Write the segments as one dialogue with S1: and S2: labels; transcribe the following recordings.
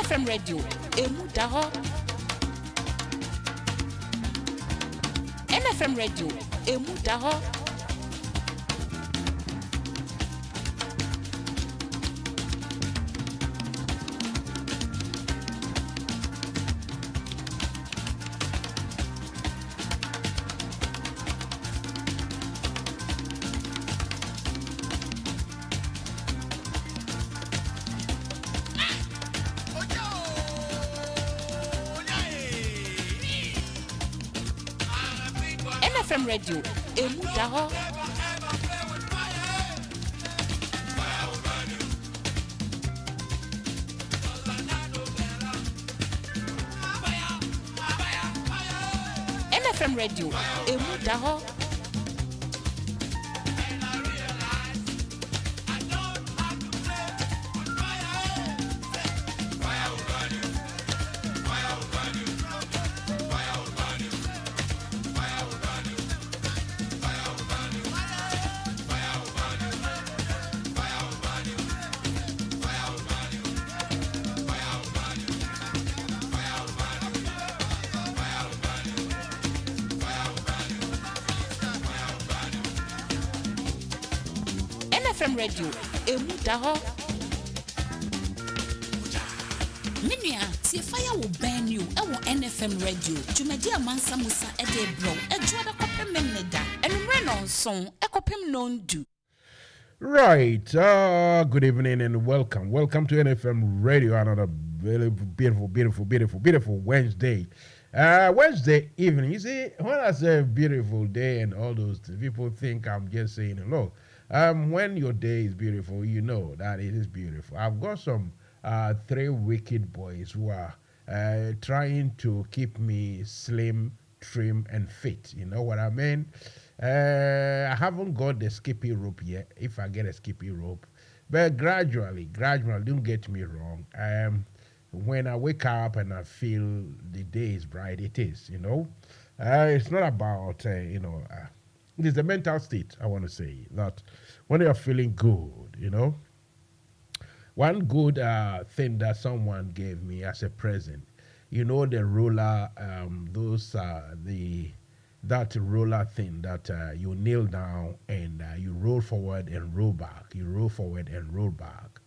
S1: NFM Radio, emu daho. NFM Radio, emu daho. NFM Radio, emu daho. NFM Radio, emu daho. NFM Radio, emu daho.
S2: Minua, see fire will burn you. NFM Radio. Jumedia Mansa Musa ede bro. Ejuada kopem meneda. Enumre on song. Ekopem non do.
S3: Right. Good evening and welcome. Welcome to NFM Radio. Another very beautiful Wednesday. Wednesday evening. You see, when I say beautiful day and all those things, people think I'm just saying, look, when your day is beautiful, you know that it is beautiful. I've got some 3 wicked boys who are trying to keep me slim, trim, and fit. You know what I mean? I haven't got the skippy rope yet, if I get a skippy rope. But gradually, don't get me wrong. When I wake up and I feel the day is bright, it is, you know. It's not about, it is the mental state, I want to say, that when you're feeling good, you know. One good thing that someone gave me as a present, you know, the roller, that roller thing that you kneel down and you roll forward and roll back. You roll forward and roll back.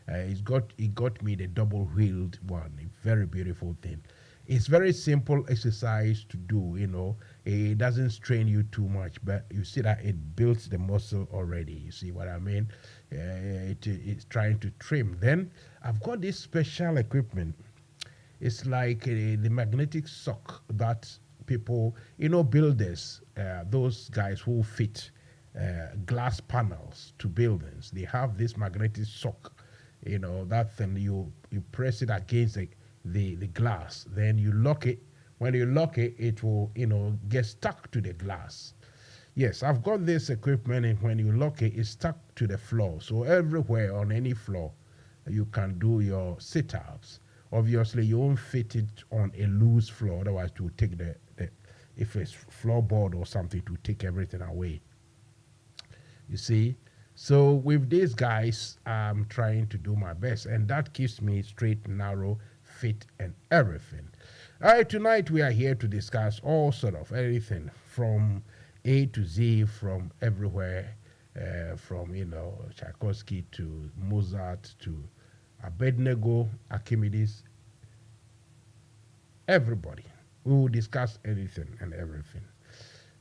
S3: It got me the double-wheeled one, a very beautiful thing. It's very simple exercise to do, you know. It doesn't strain you too much, but you see that it builds the muscle already. You see what I mean? It's trying to trim. Then I've got this special equipment. It's like the magnetic sock that people, you know, builders, those guys who fit glass panels to buildings, they have this magnetic sock. You know, that thing, you press it against the glass, then you lock it. When you lock it, it will, you know, get stuck to the glass. Yes, I've got this equipment, and when you lock it, it's stuck to the floor. So everywhere on any floor, you can do your sit-ups. Obviously, you won't fit it on a loose floor, otherwise to take if it's floorboard or something, to take everything away. You see? So with these guys, I'm trying to do my best, and that keeps me straight, narrow, fit, and everything. All right, tonight we are here to discuss all sort of everything from A to Z, from everywhere, from, you know, Tchaikovsky to Mozart to Abednego, Archimedes, everybody. We will discuss anything and everything.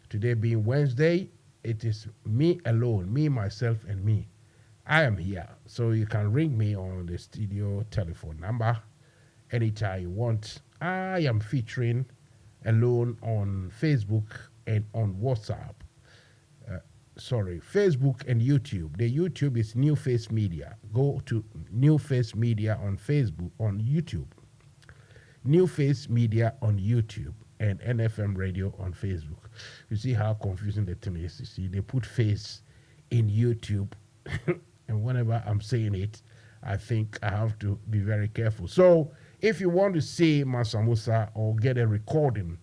S3: Today being Wednesday, it is me alone, me, myself, and me. I am here, so you can ring me on the studio telephone number anytime you want. I am featuring alone on Facebook and on WhatsApp. Facebook and YouTube. The YouTube is New Face Media. Go to New Face Media on Facebook, on YouTube. New Face Media on YouTube and NFM Radio on Facebook. You see how confusing the thing is. You see, they put face in YouTube, and whenever I'm saying it, I think I have to be very careful. So if you want to see Musa or get a recording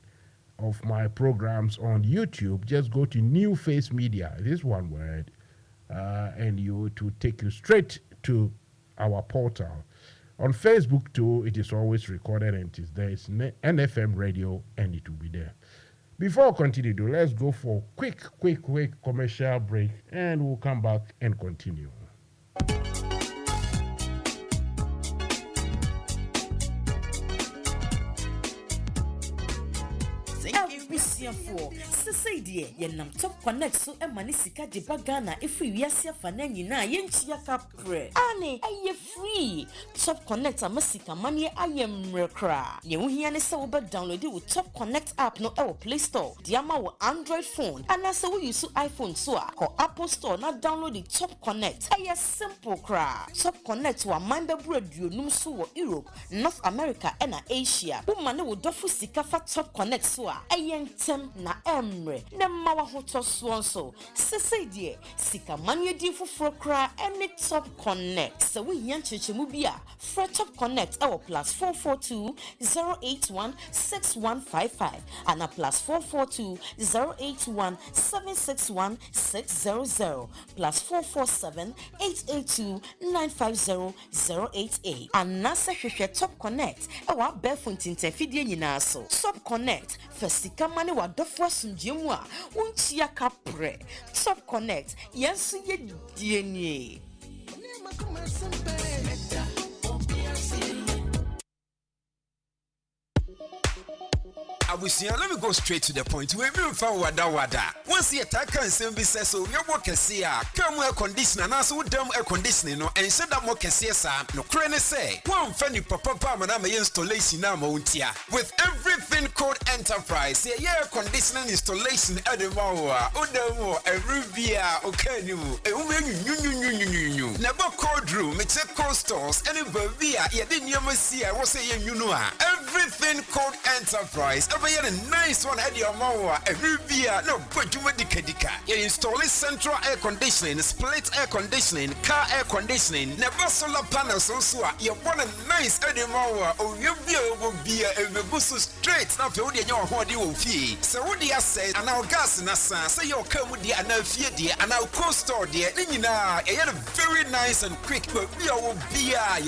S3: of my programs on YouTube, just go to New Face Media. It is one word, and to take you straight to our portal. On Facebook too, it is always recorded and it is there. It's NFM Radio and it will be there. Before I continue, though, let's go for quick commercial break and we'll come back and continue.
S4: Sisidi, Yenam Top Connect so a manisika de bagana if we yasia fanenina yenchia capre. Annie, aye free. Top Connect a masika money I am recra. You hear so but download it with Top Connect app no our Play Store. Diama or Android phone. And as we use iPhone so or Apple Store not download the Top Connect. Aye simple cra. Top Connect to a member radio numsu Europe, North America and Asia. Woman will dofu sika for Top Connect so aye tem na emre na mawa hoto swonso sese die sika manye di foforo kra any Top Connect so we yan chechemu bia for Top Connect our +442 081 6155 and a +442 081 761 600 +447 882 950 088 and nasa hwehwe Top Connect our befontin interfidie nyina so Top Connect Fesika mani wa dofwa sunjemu a unchia kapre Top Connect yensu ye dienye
S5: Abusia, let me go straight to the point. We will find wada. Once you attack and send me says so, you work a see come air conditioner, and also dumb air conditioning, no, and said that more can see no crane say. One funny papa manama installation now, with everything called enterprise, air conditioning installation at the Mawa, Odamo, a Rubia, Okanu, a woman, never cold room, it's a cold stores, and a Bavia, you didn't see, I was saying, you know, everything called enterprise. We had a nice one at your Mawa, a Rubia, no, but you went the Kadika. You install central air conditioning, split air conditioning, car air conditioning, never solar panels, also. You want a nice at your Mawa, or you be a boost straight, not for your what you will fee. So, what the assay, and our gas in a sense, say you'll come with the another dear, and our cold store dear, you had a very nice and quick, but we will be a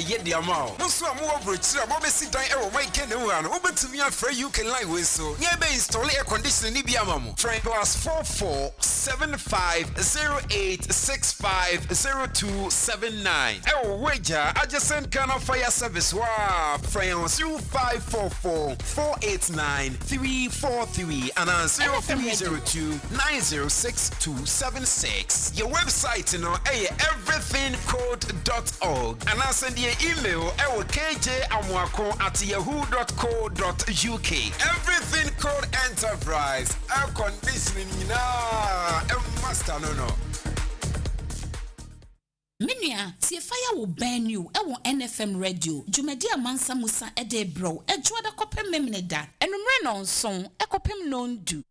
S5: yet the amount. Also, I'm over it, so I'm obviously dying, my canoe, and over to me for you. Can lie with so nearby install air conditioning Nibiamamu. Try +44 7508 650279. Oh, wager adjacent Ghana Fire Service. Wow, France 0544 489 343 and 0302 906 276. Your website, you know, everythingcode.org. And I send you email kjamwako@yahoo.co.uk. Everything called enterprise, air conditioning, master no.
S2: Minua, see fire will burn you. NFM Radio. Jumedia Mansa Musa ede bro. Juada kopem memneda. Enumre on song. Ekopem non do.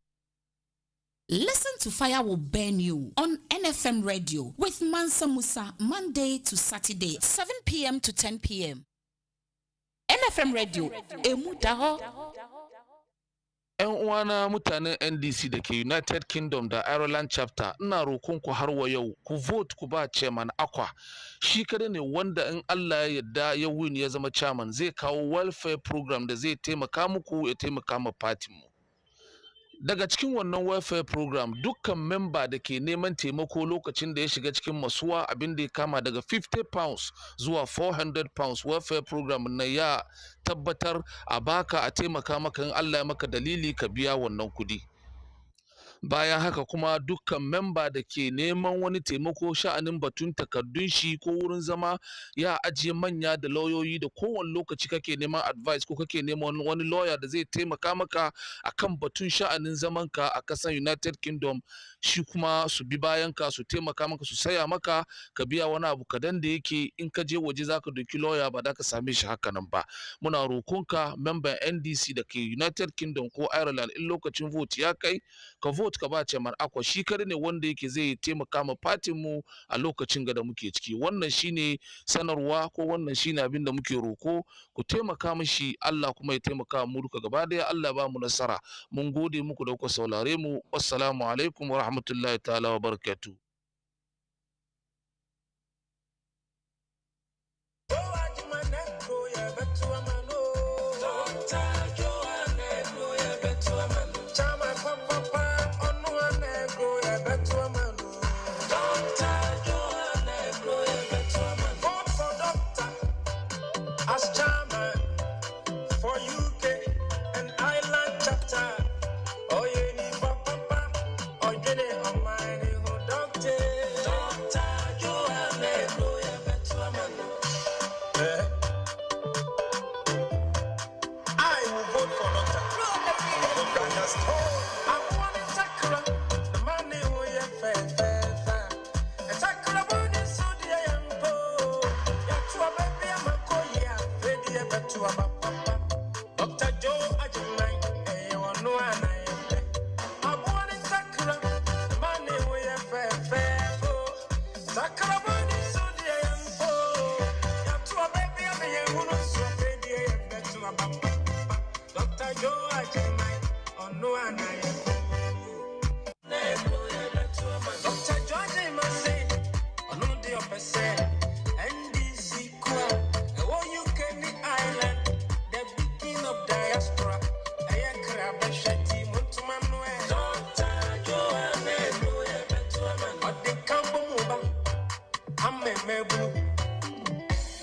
S2: Listen to Fire Will Burn You on NFM Radio with Mansa Musa Monday to Saturday, 7 p.m. to 10 p.m.
S1: NFM Radio emu daho
S6: wana mutane NDC da ke United Kingdom da Ireland chapter ina roƙon ku har wa yau ku vote ku ba chairman Akwa shi kada ne wanda in Allah ya yarda ya win ya zama chairman zai kawo welfare program da zai taimaka muku ya taimaka ma party mu. Daga cikin wannan welfare program dukkan member da ke neman taimako lokacin da ya shiga cikin masuwa abin da ya kama daga 50 pounds zuwa 400 pounds welfare program na ya tabbatar a baka a taimaka maka in Allah ya maka dalili ka biya wannan kudi. Bayan haka kuma dukkan memba da ke neman wani taimako sha'anin batun takardun shi ko wurin zama ya ajiye manya da lauyoyi da kowane lokaci kake neman advice ko kake neman wani lawyer da zai taimaka maka akan batun sha'anin zaman ka a ƙasar United Kingdom shi kuma su bi bayan ka su taimaka maka su saya maka ka biya wani abu kadan da yake in ka je waje zaka doki lawyer ba da ka same shi haka nan ba. Muna roƙonka member NDC da ke United Kingdom ko Ireland in lokacin vote ya kai ka vote ka ba chairman Akwa shi kare ne wanda yake zai taimaka ma partin mu a lokacin da muke ciki. Wannan shine sanarwa ko wannan shine abin da muke roko ku taimaka mishi Allah kuma ya taimaka mu duka gaba daya Allah ba mu nasara. Mun gode muku da kuka saurare mu. Assalamu alaikum wa rahmatullahi ta'ala wa barakatuh.
S7: As chairman for UK and Ireland chapter. Oh, you need papa, oh, you need a mighty doctor. Doctor, you are a better man. I will vote for doctor. I want to tackle the money who you fair. And tackle about this, so dear, young boy. You're to a baby, I'm a coya, ready a better papa. Dr. Joe Ajimai, you are no one. I want to tackle the money who you fair. Tackle about this, so dear, young boy. You're to a baby, I'm a young woman, so ready a better papa. Dr. Joe Ajimai, oh no one. Dr. George Mansa, on all the opposite, NDC Kwa, UK Island, the beginning of diaspora. I am crab and shetty, Montumano, Dr. Joanne, but the Campo Muba, I'm a mebu.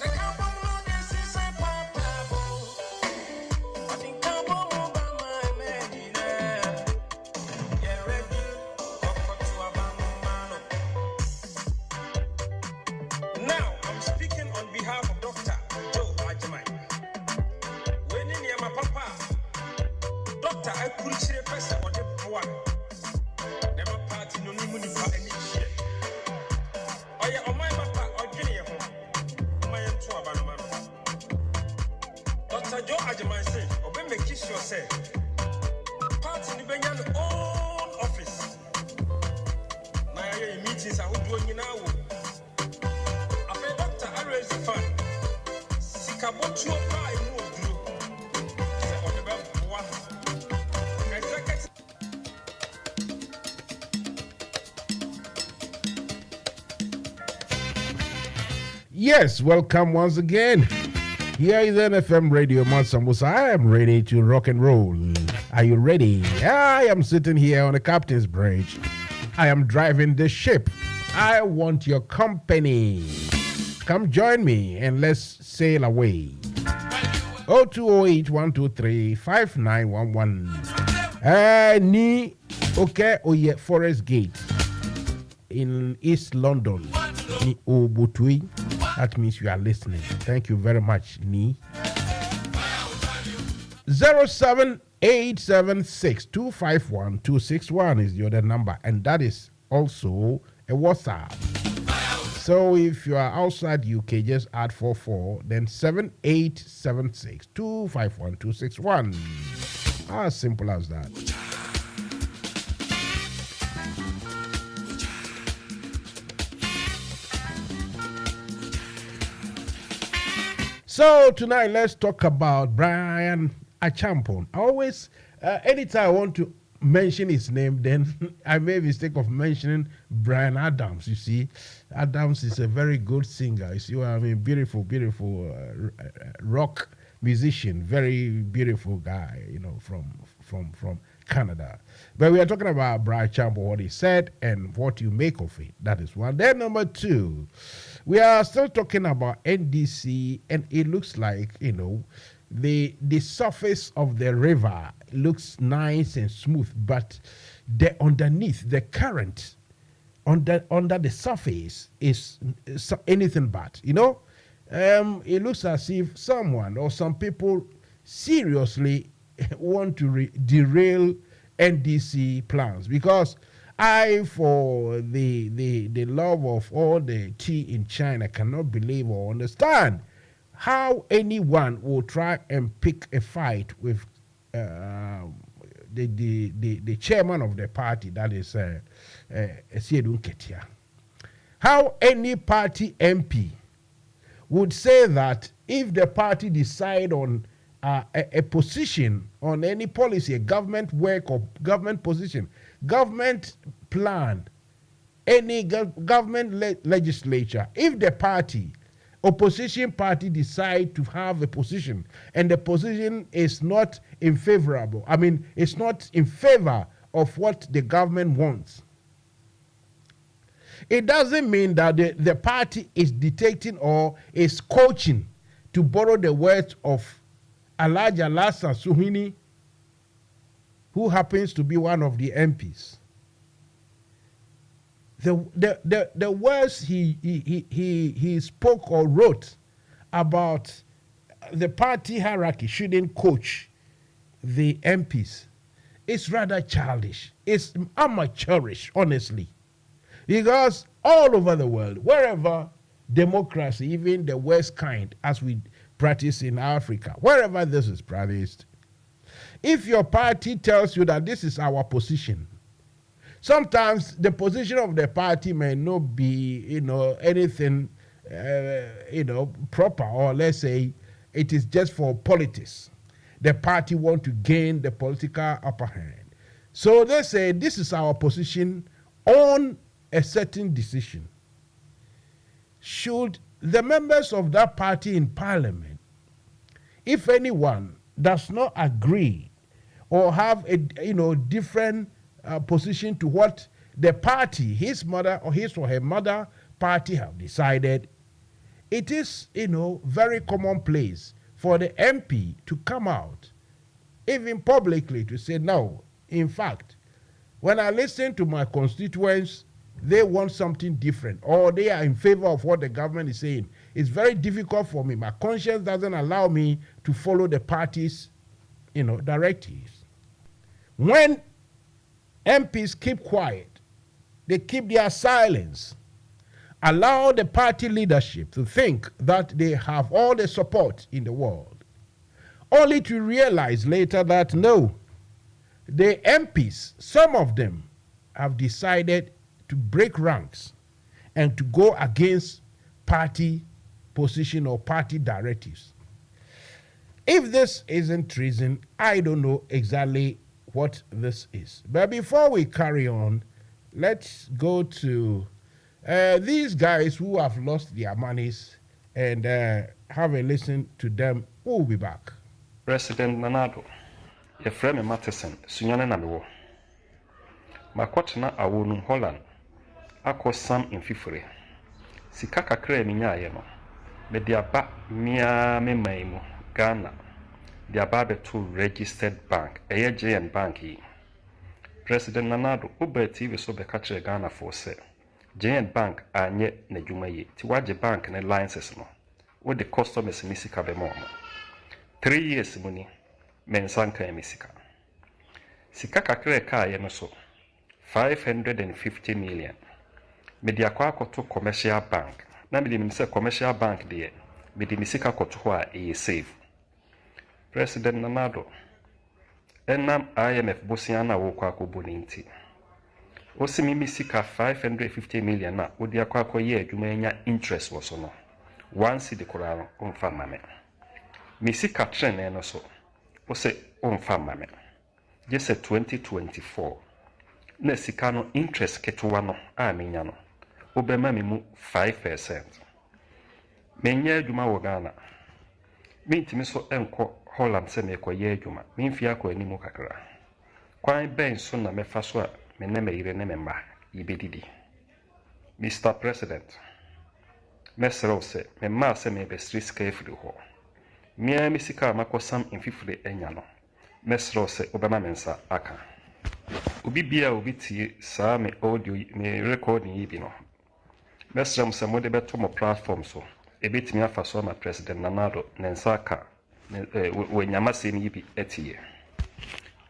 S7: The Campo Muba, this is a papa, but the Campo Muba, my man, yeah, ready. Now, I'm speaking on behalf of Dr. Joe Ajimai. When in my papa, Doctor, I couldn't see a person or the boy. Never party no money for any shit. Oh, yeah, on my papa, or Guinea, my own two abandonment. Dr. Joe Ajimai said, or when they kiss yourself, party in the Benyan own office. My meetings are doing now. The fund. Sikabotu pie no blue. Say on the back.
S3: Yes, welcome once again. Here is NFM Radio, Mansa Musa. I am ready to rock and roll. Are you ready? I am sitting here on the captain's bridge. I am driving the ship. I want your company. Come join me and let's sail away. 0208-123-5911. Ni okay oye Forest Gate in East London. Ni Obutui. That means you are listening. Thank you very much, Ni. 07876251261 is the other number, and that is also a WhatsApp. So if you are outside UK, just add 44, then 7876251261. As simple as that. So tonight, let's talk about Brian Achampon. I always, anytime I want to mention his name, then I made a mistake of mentioning Brian Adams. You see, Adams is a very good singer. You see what I mean? Beautiful rock musician, very beautiful guy, you know, from Canada. But we are talking about Brian Achampon, what he said and what you make of it. That is one. Then number two, we are still talking about NDC, and it looks like, you know, the surface of the river looks nice and smooth, but the underneath, the current under the surface is anything but, you know. It looks as if someone or some people seriously want to derail NDC plans, because I, for the love of all the tea in China, cannot believe or understand how anyone will try and pick a fight with the chairman of the party, that is Siedun Ketia. How any party MP would say that if the party decide on a position on any policy, a government work or government position, government plan, any government legislature, if the party opposition party decide to have a position and the position is not it's not in favor of what the government wants, it doesn't mean that the party is dictating or is coaching, to borrow the words of Alhaji Alhassan Suhuyini, who happens to be one of the MPs. The words he spoke or wrote about the party hierarchy shouldn't coach the MPs. It's rather childish. It's amateurish, honestly. Because all over the world, wherever democracy, even the worst kind, as we practice in Africa, wherever this is practiced, if your party tells you that this is our position, sometimes the position of the party may not be, anything, proper, or let's say it is just for politics. The party want to gain the political upper hand. So they say this is our position on a certain decision. Should the members of that party in parliament, if anyone does not agree or have a different position to what the party, his or her mother party have decided, it is very commonplace for the MP to come out, even publicly, to say, no, in fact, when I listen to my constituents, they want something different, or they are in favor of what the government is saying. It's very difficult for me. My conscience doesn't allow me to follow the party's, directives. When MPs keep quiet, they keep their silence, allow the party leadership to think that they have all the support in the world, only to realize later that no, the MPs, some of them have decided to break ranks and to go against party position or party directives. If this isn't treason, I don't know exactly what this is. But before we carry on, let's go to these guys who have lost their monies and have a listen to them. We'll be back.
S8: President Nanado, your friend Matheson, Sunyane Namewo. Makwatena awonu Holland, ako Sam in Fifure. Sika kakra minyaye no. Me diaba mia me maimu Ghana. Diaba betu registered bank, JN bank yi. President Nanado, ube TV so bekatre Ghana for se. JN bank anye nejuma yi. Tiwaje bank ne licenses no. Wo the customers ni sika be mo. 3 years muni mensanka emisika. Sika kakra ka ye no so 550 million. Media kwa to commercial bank. Na me say commercial bank de me di misika koto ho a e save. President Nanado enam IMF bosiana wo kwa ko boninti. Osimi misika 550 million na odi akwa ye adwuma nya interest wo so no. Once the Quran on famame. Misika trend no so. Ose on famame. Just 2024. Na sika no interest ketuwa no a menya no. Obema mi mu 5%. Menya adwuma wo Ghana. Mintimi so enko Holland se me koye adwuma. Mimfia ko animu kakra. Kwan ben so na mefa so a me na me yire ne me mba yibedidi. Mr. President, mesero se me ma se me be street carefully ho. Mia misika makosam infifure enya no. Mesero se obama mensa aka. Obi bia obi tie saa me audio me recording yi bi no. Mesero se mo de beto mo platform so. Ebetimi afa so ma President Nanado nensa aka. We nyamase ni bi etie.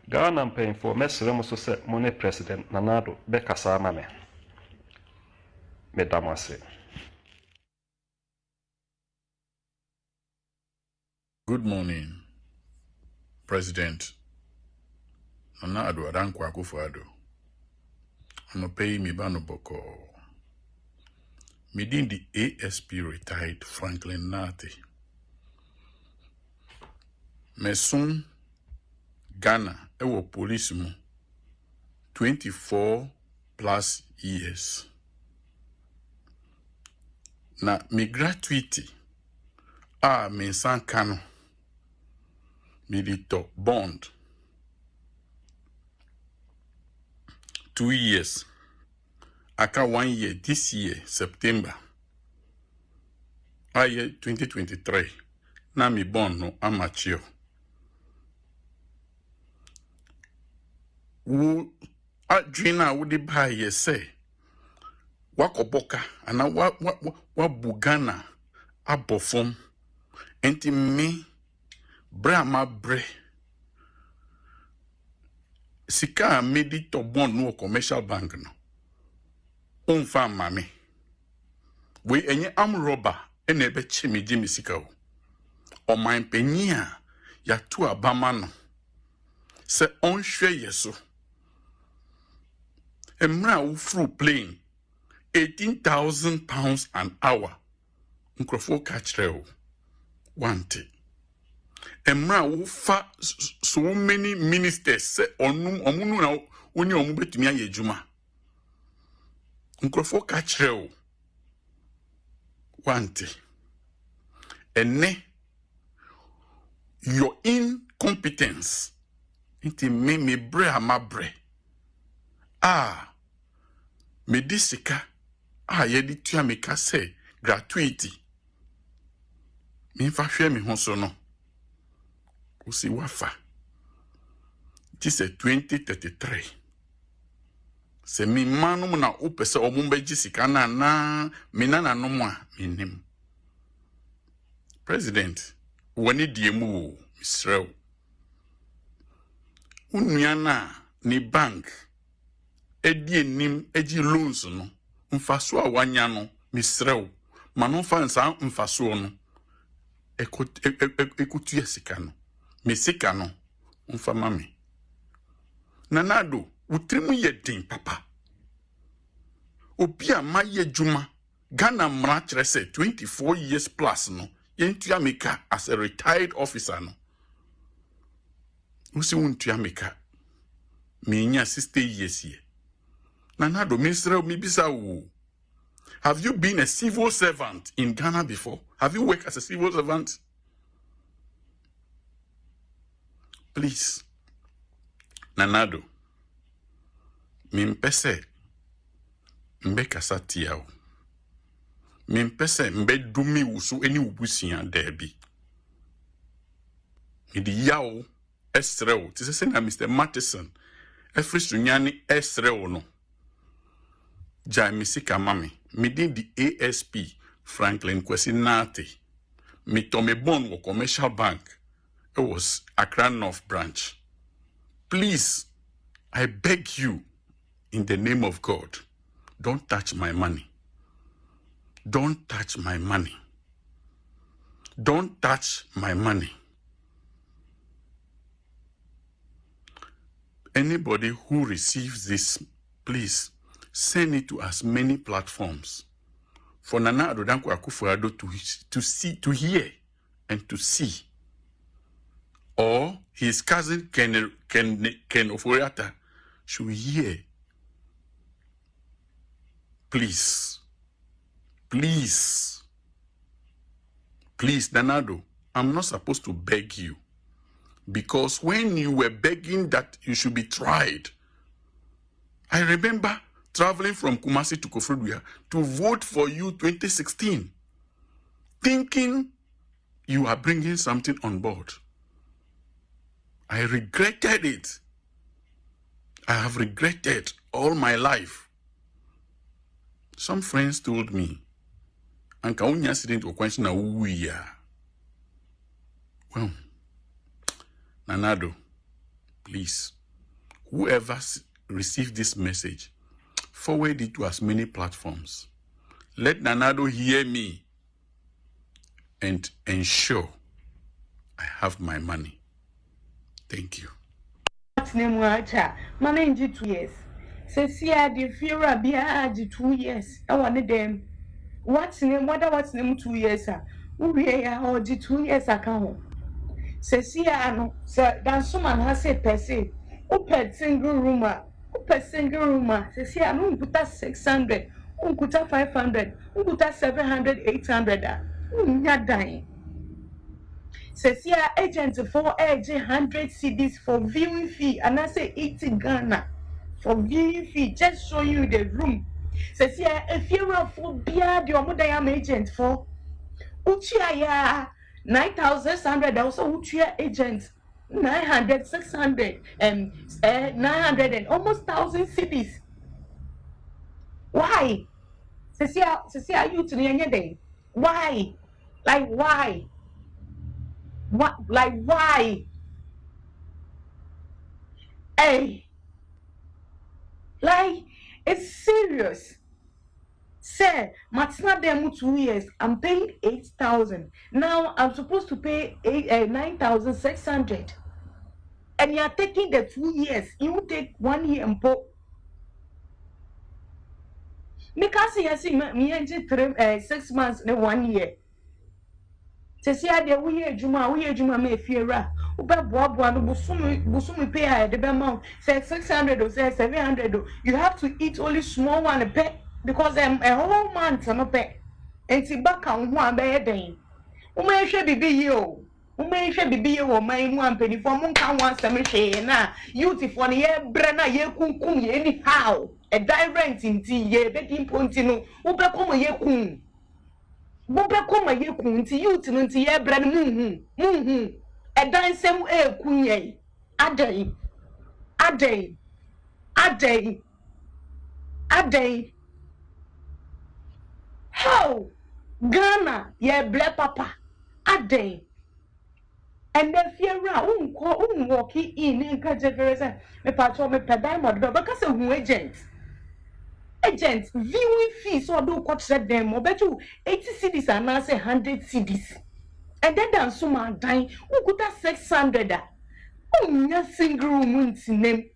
S8: Ghana mpanyinfo for mesero mo so se mo ne President Nanado be kasa ma me. Medamase.
S9: Good morning, President Nana Addo Dankwa Akufo-Addo. I'm paying me bano boko. Midin the ASP retired Franklin Nate. Mesun Ghana ewo police mu 24 plus years. Na mi gratuity Mansa Kano. Milito bond. 2 years. Aka 1 year this year, September. 2023. Na mi bond no amateur. Adwina wo de ba ye say wakoboka ana wa bugana abofom enti me bra ma bre sika medi to bond no commercial bank no onfa mame we enye am robber ene be chimi jimi sika o man penia ya tu abama no se onhwe yeso emra wo fru plane 18,000 pounds an hour nkrofo kachreo wante emra wo fa so many ministers se omunu na oni omu betumi aye adwuma nkrofo kachreo wante ene your incompetence inti me bre amabre medisika yedi tua meka say gratuity me fa hwe me ho so no usi wafa this is 2033 se mi manu na opese omumba jisika na minana no mu a minim president woni diemu misrew unuana ni bank edi enim eji loans no mfaso a wanya no misrew manu fansa mfaso no ekutu yesika no mesika no mfa mame nanado utrimu yedin papa obi a maye juma Ghana mra kire say 24 years plus no yentua meka as a retired officer no usi untua meka menya 60 years ye nanado misrew mibisa wo. Have you been a civil servant in Ghana before? Have you worked as a civil servant? Please. Nanado. Mimpese. Mbe kasatiao. Mimpese mbe dumi usu eni ubusian derby. Midi yao esreo. Tise na Mr. Matheson. Efri sunyani esreo no. Jai misika mami. Midin the ASP Franklin Kwesinati. Me tome bon wo commercial bank. It was Accra North branch. Please, I beg you, in the name of God, don't touch my money. Don't touch my money. Don't touch my money. Anybody who receives this, please send it to as many platforms for Nana Adodanko Akufo-Addo to see, to hear, and to see. Or his cousin Ken Oforiatta should hear. Please, please, please, Danado, I'm not supposed to beg you. Because when you were begging that you should be tried, I remember traveling from Kumasi to Kofrodua to vote for you 2016, thinking you are bringing something on board. I regretted it. I have regretted all my life. Some friends told me, Anka unya accident or question na uya. Well, Nanado, please, whoever received this message, forward it to as many platforms. Let Nanado hear me and ensure I have my money. Thank you.
S10: What's name wacha? Mama 2 years. Sesia the Fira Bia 2 years. I want them. What's name? What's name 2 years? We are 2 years account. Sesia no. Sir, dan someone has a per se. Open single room. Sesia no puta 600. Puta 500. Puta 700, 800. Nya dying. Says here agent for age 100 CDs for viewing fee, and I say 80 Ghana for viewing fee. Just show you the room. Says here if you're a full beard, your mother am agent for Uchia 9,600. Also Uchia agent 900, 600, 900 and almost 1,000 CDs. Why? Says here you to the end day. Why? Like why? What? Like why? Hey, like it's serious. Say, Matsna demo 2 years. I'm paying 8,000. Now I'm supposed to pay 9,600. And you're taking the 2 years. You take 1 year and put. Because you see me 6 months in 1 year. Se see ade we adwuma me fiera wo be boaboa no busumi pay a de be amount say 600 or say 700. You have to eat only small one pay because a whole month no pay enti back on ho be den wo me hwe bibi yi o wo me hwe bibi yi wo man mu ampani fo mo nka ho asem hwe na youth for ne ye bre na ye kunkum ye ni how a direct inti ye be din ponti no wo be kom ye kun Bobe koma ye kunti youth nti ye bra no muhu edan sem kunye adey how Ghana ye ble papa adey and the fiera walk in nka jeverese me patcho me pedan mod do because hu agent viewing fees or do cut set them or bet you 80 CDs and now say 100 CDs. And then there's some man dying who could have 600. Oh, nothing room name.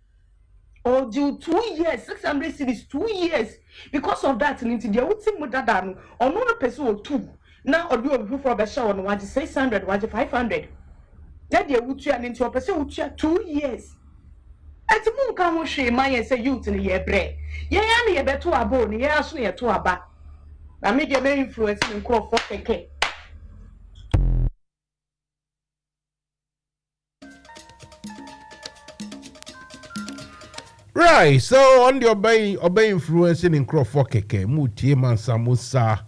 S10: Or do 2 years, 600 CDs, 2 years. Because of that, into the old thing with that or no person or two. Now or do a for a show on what 600, what 500. That you would turn into a person who 2 years. Ati mu nka ho hwe man ye say youth ne ye bre ye ya ne ye beto abo ne ye aso ne ye to aba na me de me influence ne nkrofo keke.
S3: Right, so on the obey influencing in Crawford Keke, Mutie Mansa Musa.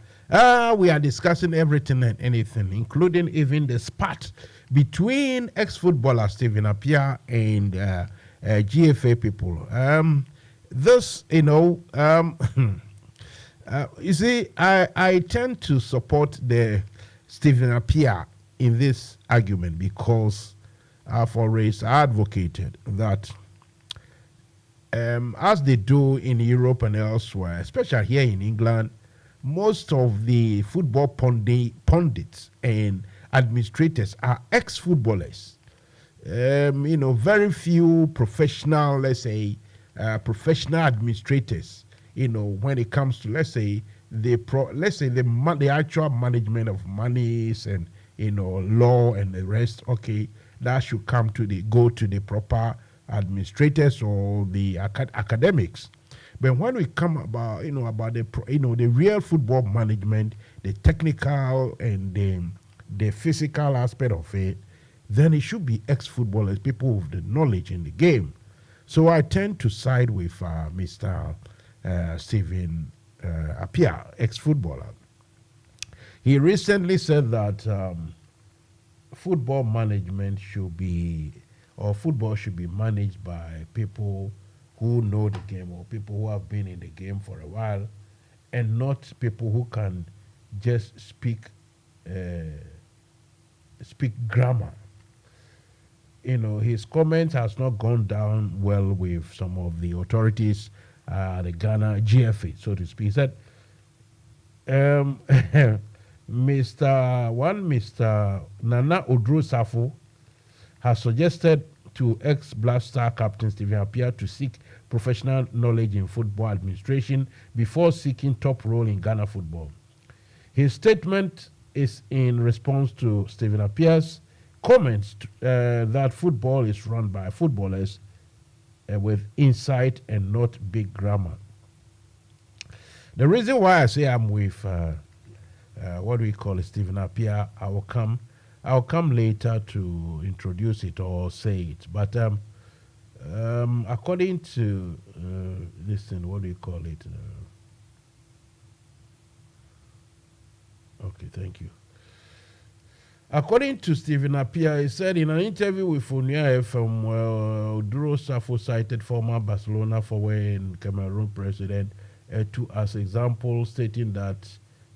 S3: We are discussing everything and anything, including even the spat between ex-footballer Stephen Appiah and GFA people. This, you know, you see, I tend to support the Stephen Appiah in this argument because I've always advocated that as they do in Europe and elsewhere, especially here in England, most of the football pundits and administrators are ex-footballers. You know, very few professional, let's say, professional administrators. You know, when it comes to let's say the actual management of monies and law and the rest. Okay, that should go to the proper administrators or the academics. But when we come about the real football management, the technical and the physical aspect of it, then it should be ex-footballers, people with the knowledge in the game. So I tend to side with Mr. Stephen Appiah, ex-footballer. He recently said that football management football should be managed by people who know the game or people who have been in the game for a while, and not people who can just speak grammar. His comment has not gone down well with some of the authorities, the Ghana GFA, so to speak. He said, Mr. Nana Odro Safo has suggested to ex-Black Star captain Stephen Appiah to seek professional knowledge in football administration before seeking top role in Ghana football. His statement is in response to Stephen Appiah's comments that football is run by footballers with insight and not big grammar. The reason why I say I'm with Stephen Appiah, I will come I'll come later to introduce it or say it. But according to this thing, what do you call it? Okay, thank you. According to Stephen Appiah, he said in an interview with Funia FM, Duro Safo cited former Barcelona forward and Cameroon president Etu as example, stating that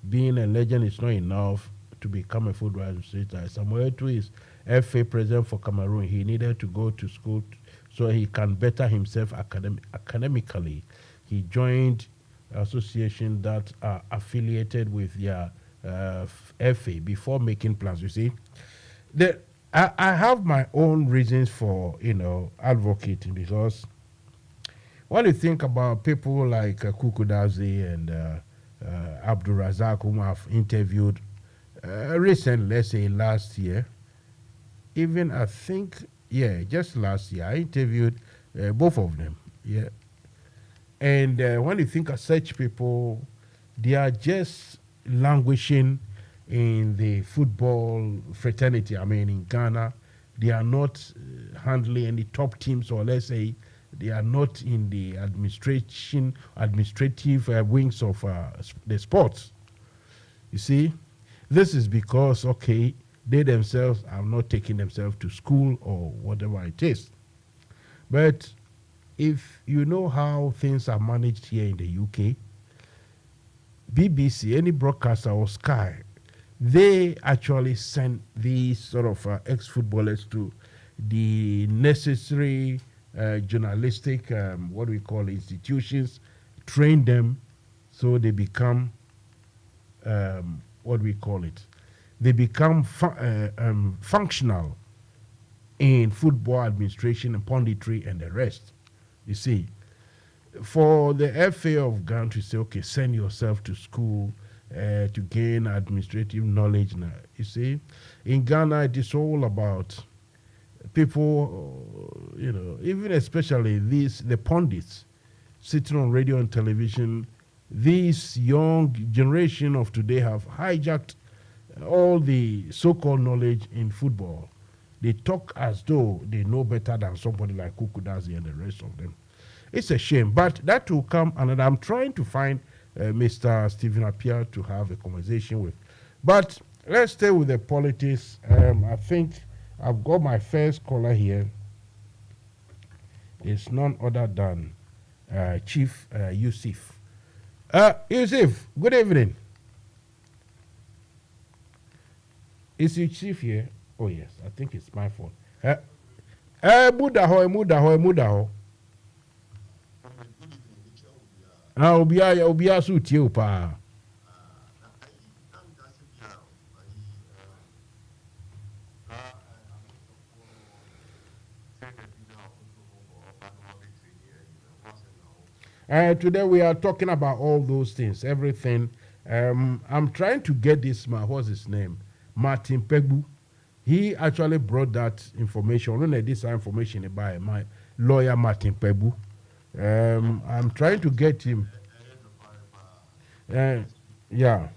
S3: being a legend is not enough to become a football administrator. Samuel Etu is FA president for Cameroon. He needed to go to school so he can better himself academically. He joined associations that are affiliated with their FA before making plans. You see, I have my own reasons for advocating, because when you think about people like Kukudazi and Abdul Razak, whom I've interviewed recently, let's say last year, even I think just last year I interviewed both of them. And when you think of such people, they are just languishing in the football fraternity. I mean, in Ghana, they are not handling any top teams, or let's say they are not in the administrative wings of the sports. You see, this is because, okay, they themselves are not taking themselves to school or whatever it is. But if you know how things are managed here in the UK, BBC, any broadcaster or Sky, they actually send these sort of ex-footballers to the necessary journalistic, institutions, train them so they become, they become functional in football administration and punditry and the rest. You see, for the FA of Ghana to say, okay, send yourself to school to gain administrative knowledge now. You see, in Ghana, it is all about people, even especially the pundits sitting on radio and television. This young generation of today have hijacked all the so-called knowledge in football. They talk as though they know better than somebody like Kukudazi and the rest of them. It's a shame, but that will come, and I'm trying to find Mr. Stephen Appiah to have a conversation with. But let's stay with the politics. I think I've got my first caller here. It's none other than Chief Yusuf. Yusuf, good evening. Is your chief here? Oh yes, I think it's my phone. Mudaho. Obia suit you pa. Today we are talking about all those things, everything. I'm trying to get this man, what's his name? Martin Pegbu. He actually brought that information. When this information by my lawyer Martin Pegbu. I'm trying to get him. Yeah.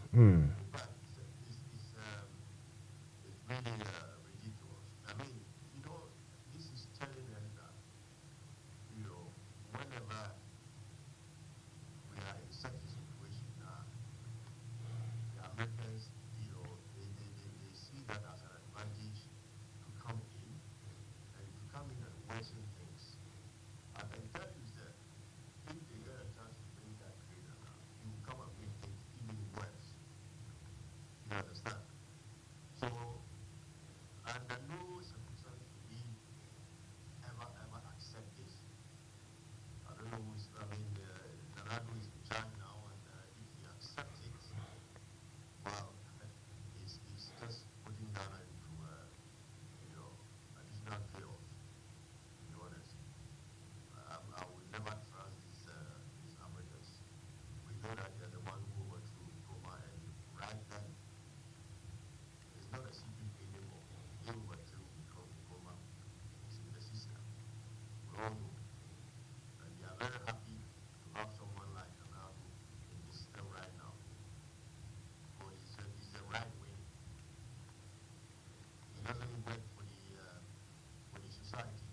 S11: doesn't work for the society.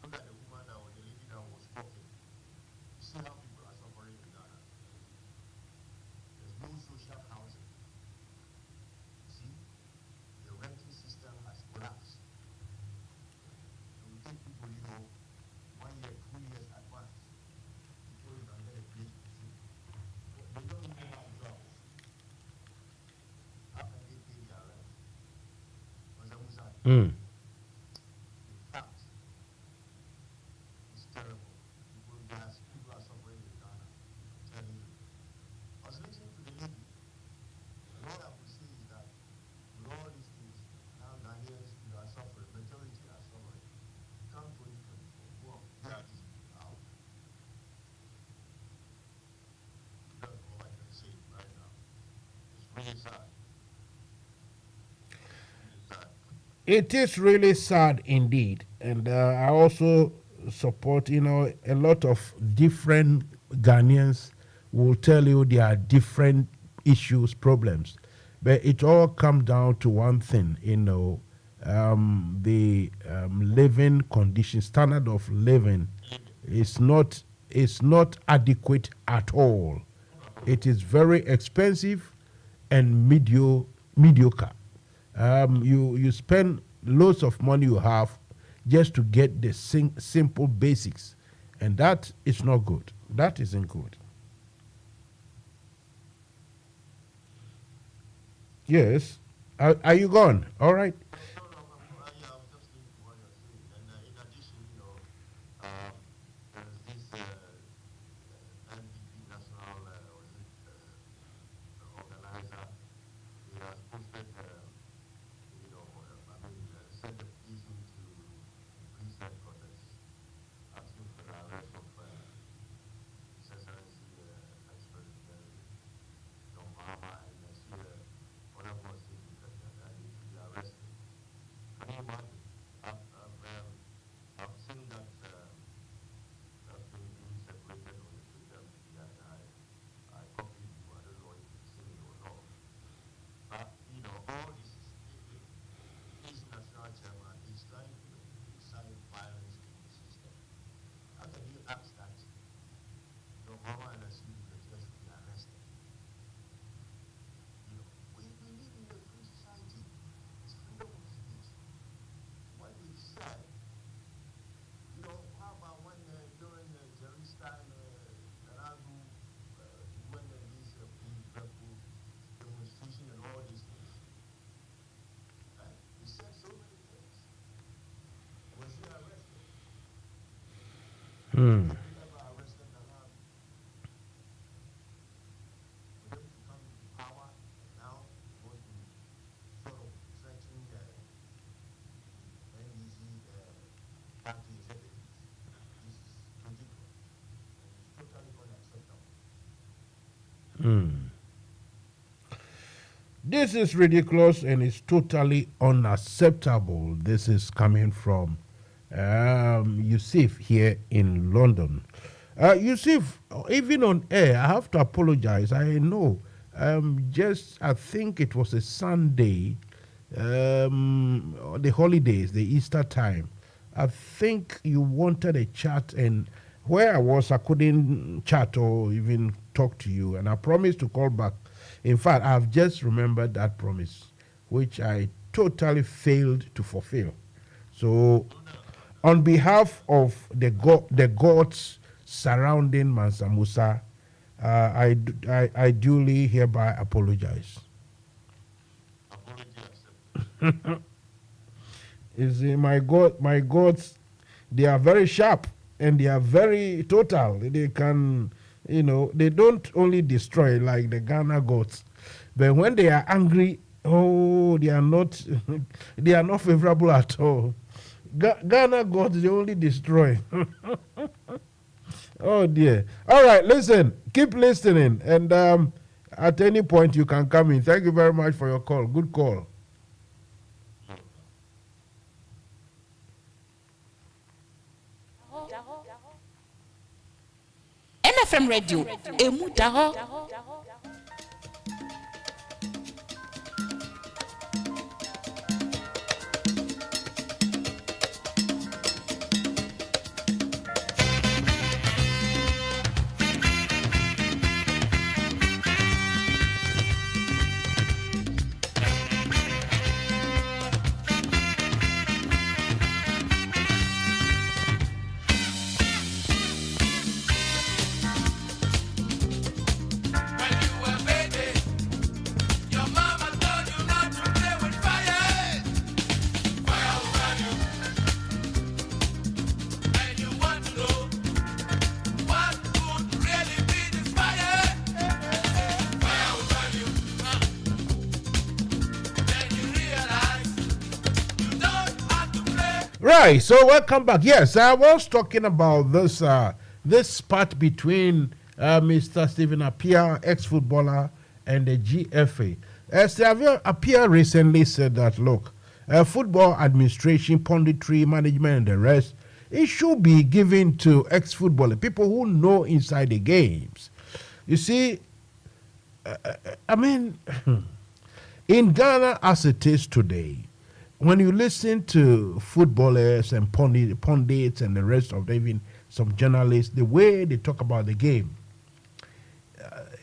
S11: Look at the woman that was the lady that was talking. You see how people are suffering in Ghana. There's no social housing. See, the renting system has collapsed. So we take people, 1 year, 2 years advance before you can get a place to stay. They don't even have jobs. How can they pay their rent? Musa, in fact, it's terrible. People are suffering in Ghana. I'm telling you. I was listening to the lady, and all I would say is that with all these things, now Ghanaians are suffering, majority are suffering. Come 2024, well, they are these people out. That's all I can say right now. It's really sad.
S3: It is really sad indeed, and I also support. A lot of different Ghanaians will tell you there are different issues, problems, but it all comes down to one thing. The living condition, standard of living, is not adequate at all. It is very expensive and mediocre. You spend loads of money you have just to get the simple basics, and that is not good. That isn't good. Yes. Are you gone? All right. This is ridiculous and it's totally unacceptable. This is coming from Yusuf here in London. Yusuf, even on air, I have to apologize. I know. I think it was a Sunday, the holidays, the Easter time. I think you wanted a chat, and where I was, I couldn't chat or even talk to you, and I promised to call back. In fact, I've just remembered that promise, which I totally failed to fulfill. So, on behalf of the gods surrounding Mansa Musa, I duly hereby apologize. You see, my gods, they are very sharp and they are very total. They can, they don't only destroy like the Ghana gods, but when they are angry, they are not favorable at all. Ghana gods, they only destroy. Oh dear. All right, listen, keep listening, and at any point you can come in. Thank you very much for your call. Good call.
S2: NFM Radio, emu daho.
S3: Right. So welcome back. Yes, I was talking about this spat between Mr. Stephen Appiah, ex-footballer, and the GFA. Stephen Appiah recently said that, look, football administration, punditry, management, and the rest, it should be given to ex-footballers, people who know inside the games. You see, I mean, in Ghana as it is today, when you listen to footballers and pundits and the rest of them, even some journalists, the way they talk about the game,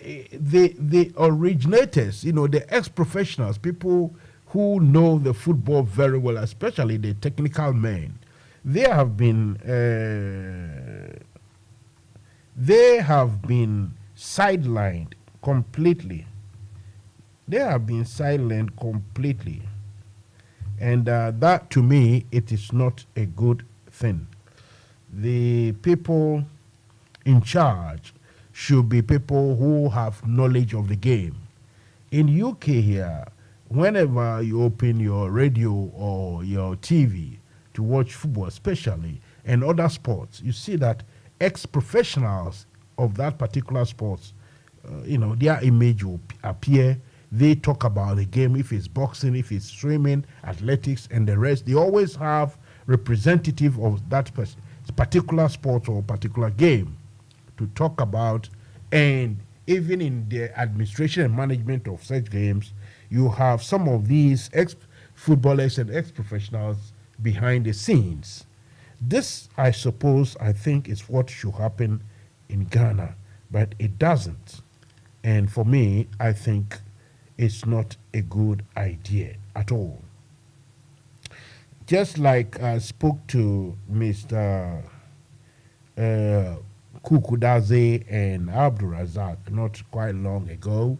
S3: the originators, the ex-professionals, people who know the football very well, especially the technical men, they have been sidelined completely. They have been silenced completely. And that, to me, it is not a good thing. The people in charge should be people who have knowledge of the game. In UK here, whenever you open your radio or your TV to watch football especially, and other sports, you see that ex-professionals of that particular sports, their image will appear. They talk about the game, if it's boxing, if it's swimming, athletics, and the rest. They always have representative of that particular sport or particular game to talk about. And even in the administration and management of such games, you have some of these ex-footballers and ex-professionals behind the scenes. This, I think, is what should happen in Ghana, but it doesn't. And for me, I think it's not a good idea at all. Just like I spoke to Mr. Kukudaze and Abdul Razak not quite long ago,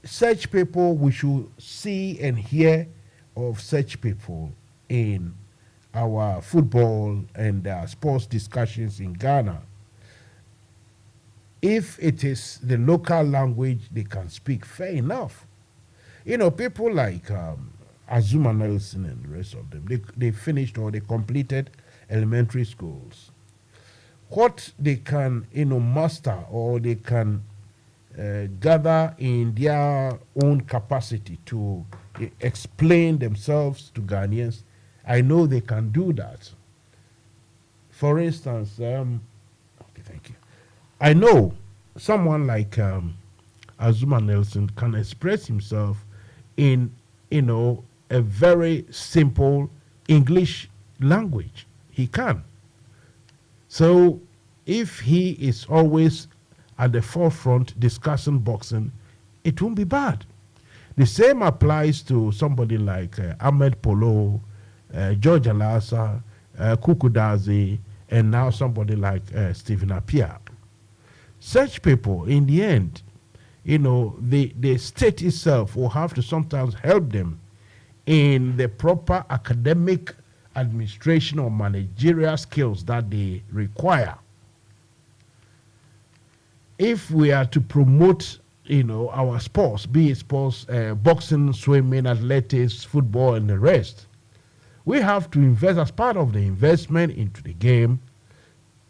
S3: such people, we should see and hear of such people in our football and sports discussions in Ghana. If it is the local language they can speak, fair enough. People like Azuma Nelson and the rest of them, they finished or they completed elementary schools. What they can, master or they can gather in their own capacity to explain themselves to Ghanaians, I know they can do that. For instance, thank you. I know someone like Azuma Nelson can express himself in, a very simple English language. He can. So if he is always at the forefront discussing boxing, it won't be bad. The same applies to somebody like Ahmed Polo, George Alasa, Kukudazi, and now somebody like Stephen Appiah. Such people, in the end, the state itself will have to sometimes help them in the proper academic administration or managerial skills that they require. If we are to promote, our sports, be it sports, boxing, swimming, athletics, football, and the rest, we have to invest as part of the investment into the game.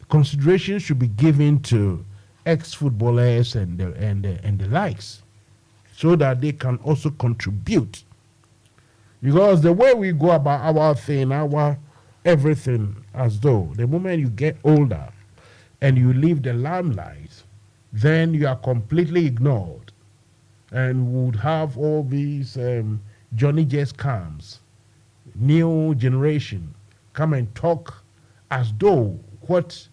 S3: Consideration should be given to ex-footballers and the likes, so that they can also contribute. Because the way we go about our thing, our everything, as though the moment you get older and you leave the limelight, then you are completely ignored, and would have all these Johnny Just Comes, new generation, come and talk as though what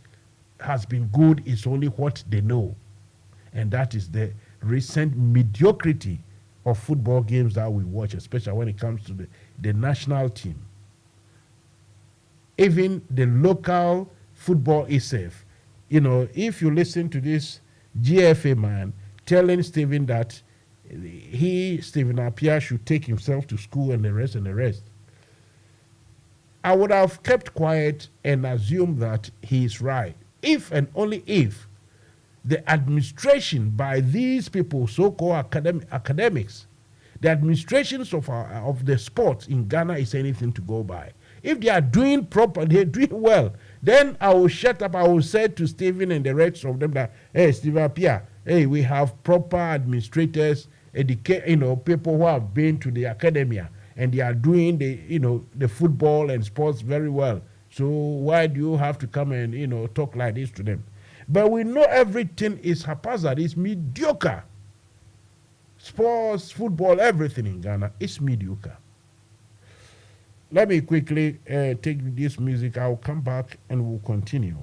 S3: has been good is only what they know. And that is the recent mediocrity of football games that we watch, especially when it comes to the national team. Even the local football itself, if you listen to this GFA man telling Stephen that Stephen Appiah, should take himself to school and the rest, I would have kept quiet and assumed that he is right. If and only if the administration by these people, so-called academics, the administrations of the sports in Ghana is anything to go by. If they are doing proper, they're doing well, then I will shut up. I will say to Stephen and the rest of them that, hey, Stephen Pierre, hey, we have proper administrators, people who have been to the academia and they are doing the football and sports very well. So why do you have to come and, talk like this to them? But we know everything is haphazard, it's mediocre. Sports, football, everything in Ghana is mediocre. Let me quickly take this music. I'll come back and we'll continue.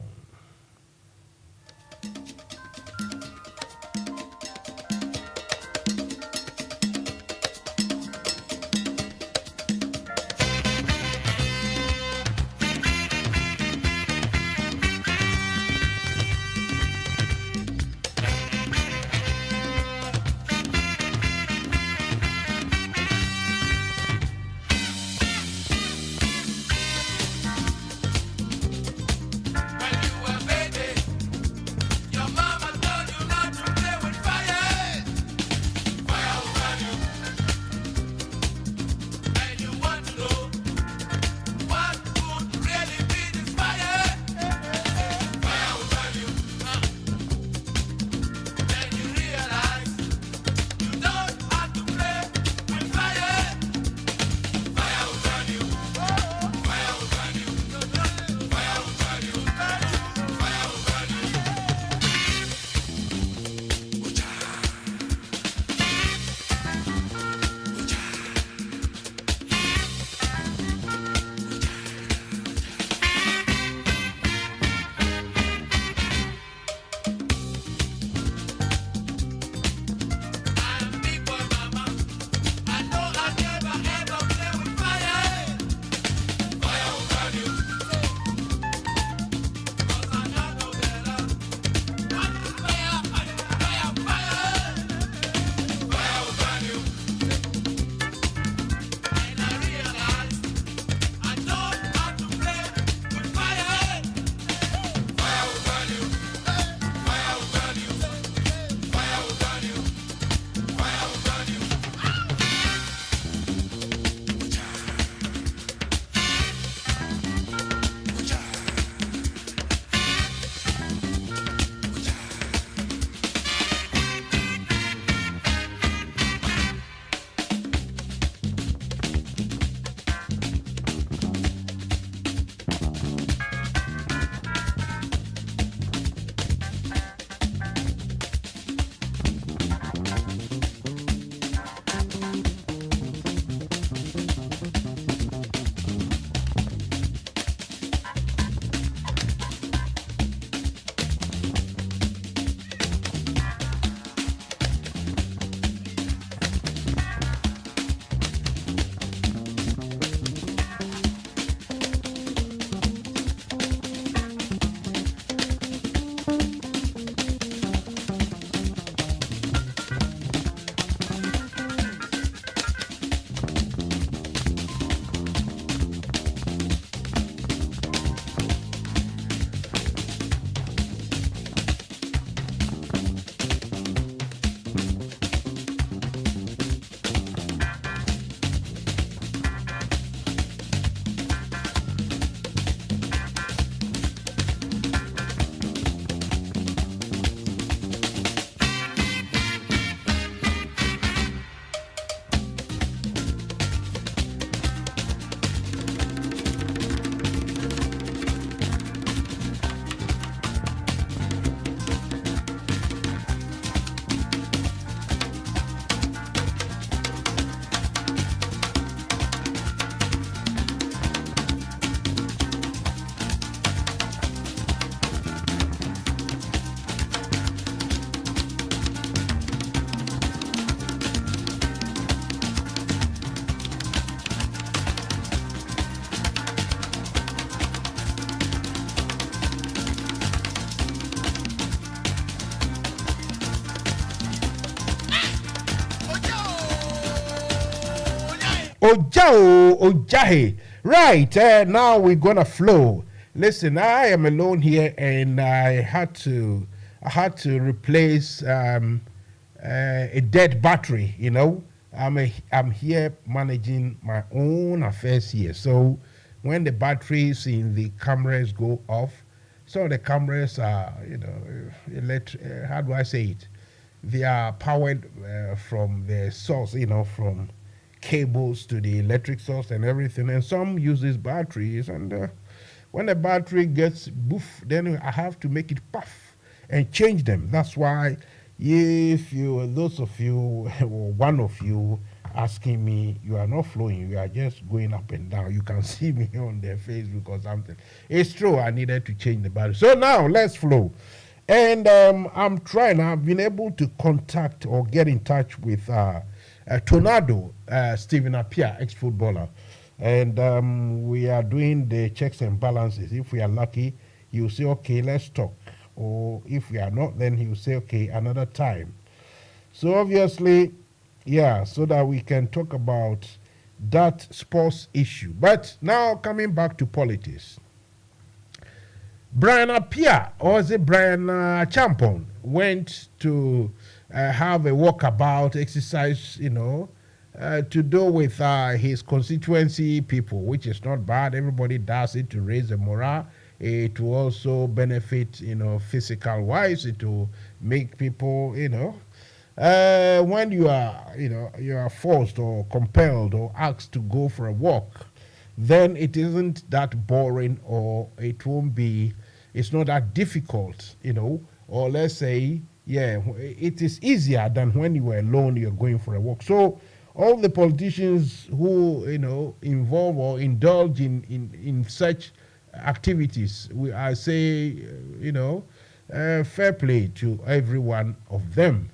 S3: Ojahe. Right, now we're gonna flow. Listen, I am alone here, and I had to replace a dead battery. You know, I'm here managing my own affairs here. So when the batteries in the cameras go off, some of the cameras are, how do I say it? They are powered from the source, from cables to the electric source and everything. And some uses batteries. And when the battery gets boof, then I have to make it puff and change them. That's why those of you, or one of you, asking me, you are not flowing, you are just going up and down. You can see me on their Facebook or something. It's true, I needed to change the battery. So now let's flow. And I've been able to contact or get in touch with Tornado, Stephen Appiah, ex-footballer. And we are doing the checks and balances. If we are lucky, he will say, okay, let's talk. Or if we are not, then he will say, okay, another time. So obviously, so that we can talk about that sports issue. But now coming back to politics. Brian Appiah, or is it Brian Champon, went to have a walkabout exercise, to do with his constituency people, which is not bad. Everybody does it to raise the morale. It will also benefit, physical wise. It will make people, when you are forced or compelled or asked to go for a walk, then it isn't that boring, or it's not that difficult, or let's say, it is easier than when you were alone, you're going for a walk. So all the politicians who, involve or indulge in such activities, I say, fair play to every one of them.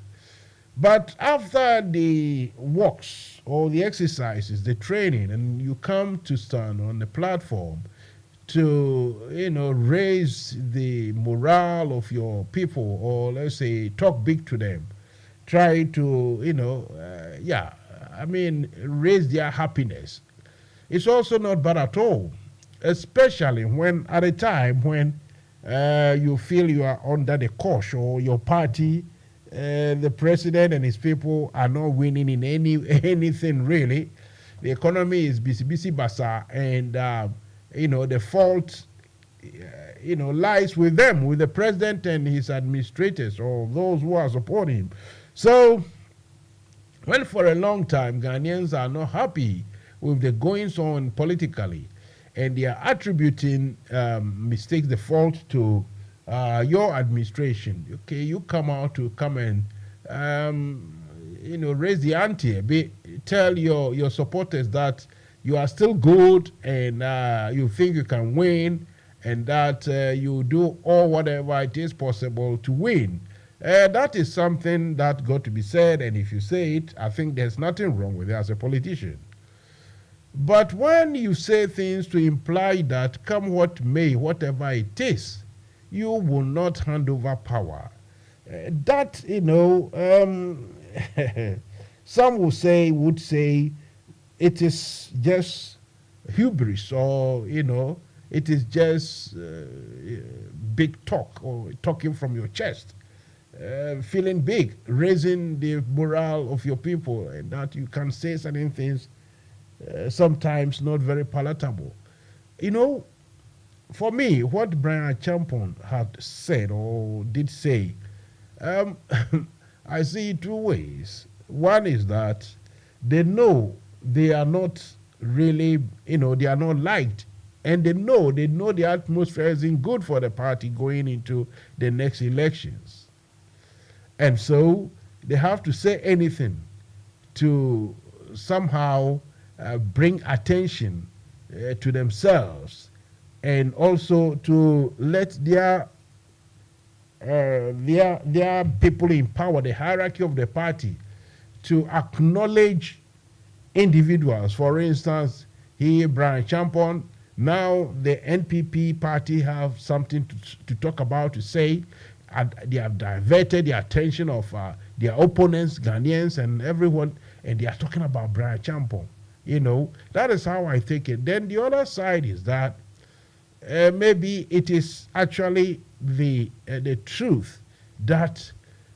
S3: But after the walks or the exercises, the training, and you come to stand on the platform to, raise the morale of your people, or let's say talk big to them, try to, raise their happiness. It's also not bad at all, especially when at a time when you feel you are under the cosh, or your party, the president and his people are not winning in anything really. The economy is busy basa, and the fault lies with them, with the president and his administrators, or those who are supporting him. So when for a long time Ghanaians are not happy with the goings on politically, and they are attributing mistakes, the fault to your administration. Okay, you come out to come and raise the ante a bit, tell your supporters that you are still good, and you think you can win, and that you do all whatever it is possible to win. That is something that got to be said, and if you say it, I think there's nothing wrong with it as a politician. But when you say things to imply that come what may, whatever it is, you will not hand over power, some would say it is just hubris, or it is just big talk, or talking from your chest, feeling big, raising the morale of your people, and that you can say certain things, sometimes not very palatable. For me, what Brian Champon had said or did say, I see it two ways. One is that they know they are not really, they are not liked, and they know the atmosphere isn't good for the party going into the next elections. And so they have to say anything to somehow bring attention to themselves, and also to let their people in power, the hierarchy of the party, to acknowledge individuals. For instance, Brian Champon, now the NPP party have something to talk about, to say, and they have diverted the attention of their opponents, Ghanaians and everyone, and they are talking about Brian Champon. That is how I take it. Then the other side is that maybe it is actually the truth that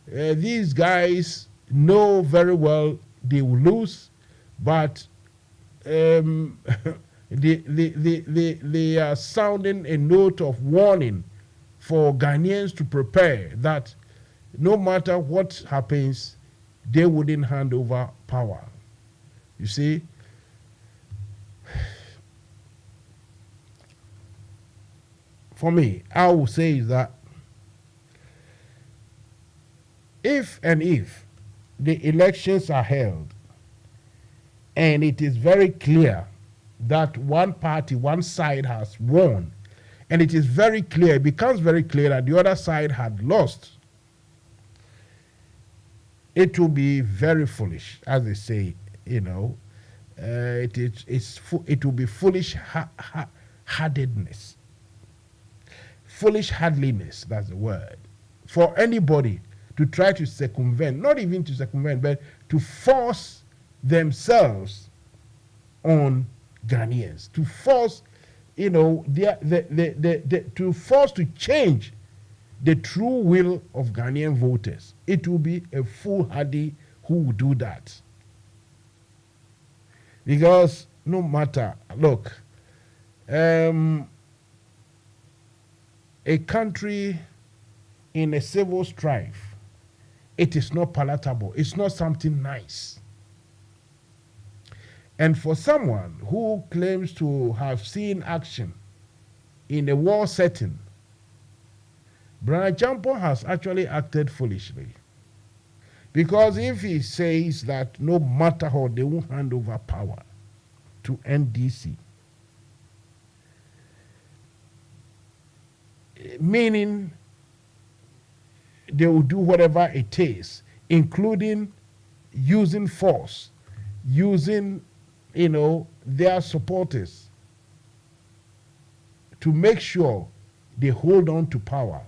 S3: these guys know very well they will lose, but They are sounding a note of warning for Ghanaians to prepare that no matter what happens, they wouldn't hand over power. You see, for me, I would say that if the elections are held and it is very clear that one party, one side has won, and it is very clear, it becomes very clear that the other side had lost, it will be very foolish, as they say, you know. It will be foolish hardedness. Foolish hardliness, that's the word. For anybody to try to circumvent, not even to circumvent, but to force themselves on Ghanaians, to force, you know, to force to change the true will of Ghanaian voters. It will be a foolhardy who will do that. Because no matter, look, a country in a civil strife, it is not palatable. It's not something nice. And for someone who claims to have seen action in a war setting, Brian Champon has actually acted foolishly. Because if he says that no matter how, they won't hand over power to NDC, meaning they will do whatever it is, including using force, using, you know, their supporters to make sure they hold on to power.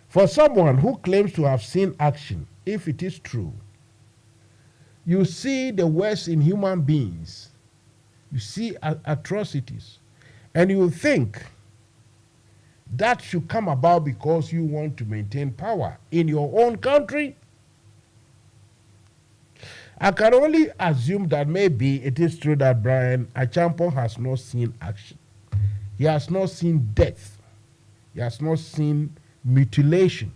S3: For someone who claims to have seen action, if it is true, you see the worst in human beings, you see atrocities, and you think that should come about because you want to maintain power in your own country. I can only assume that maybe it is true that Brian Achampon has not seen action. He has not seen death. He has not seen mutilation.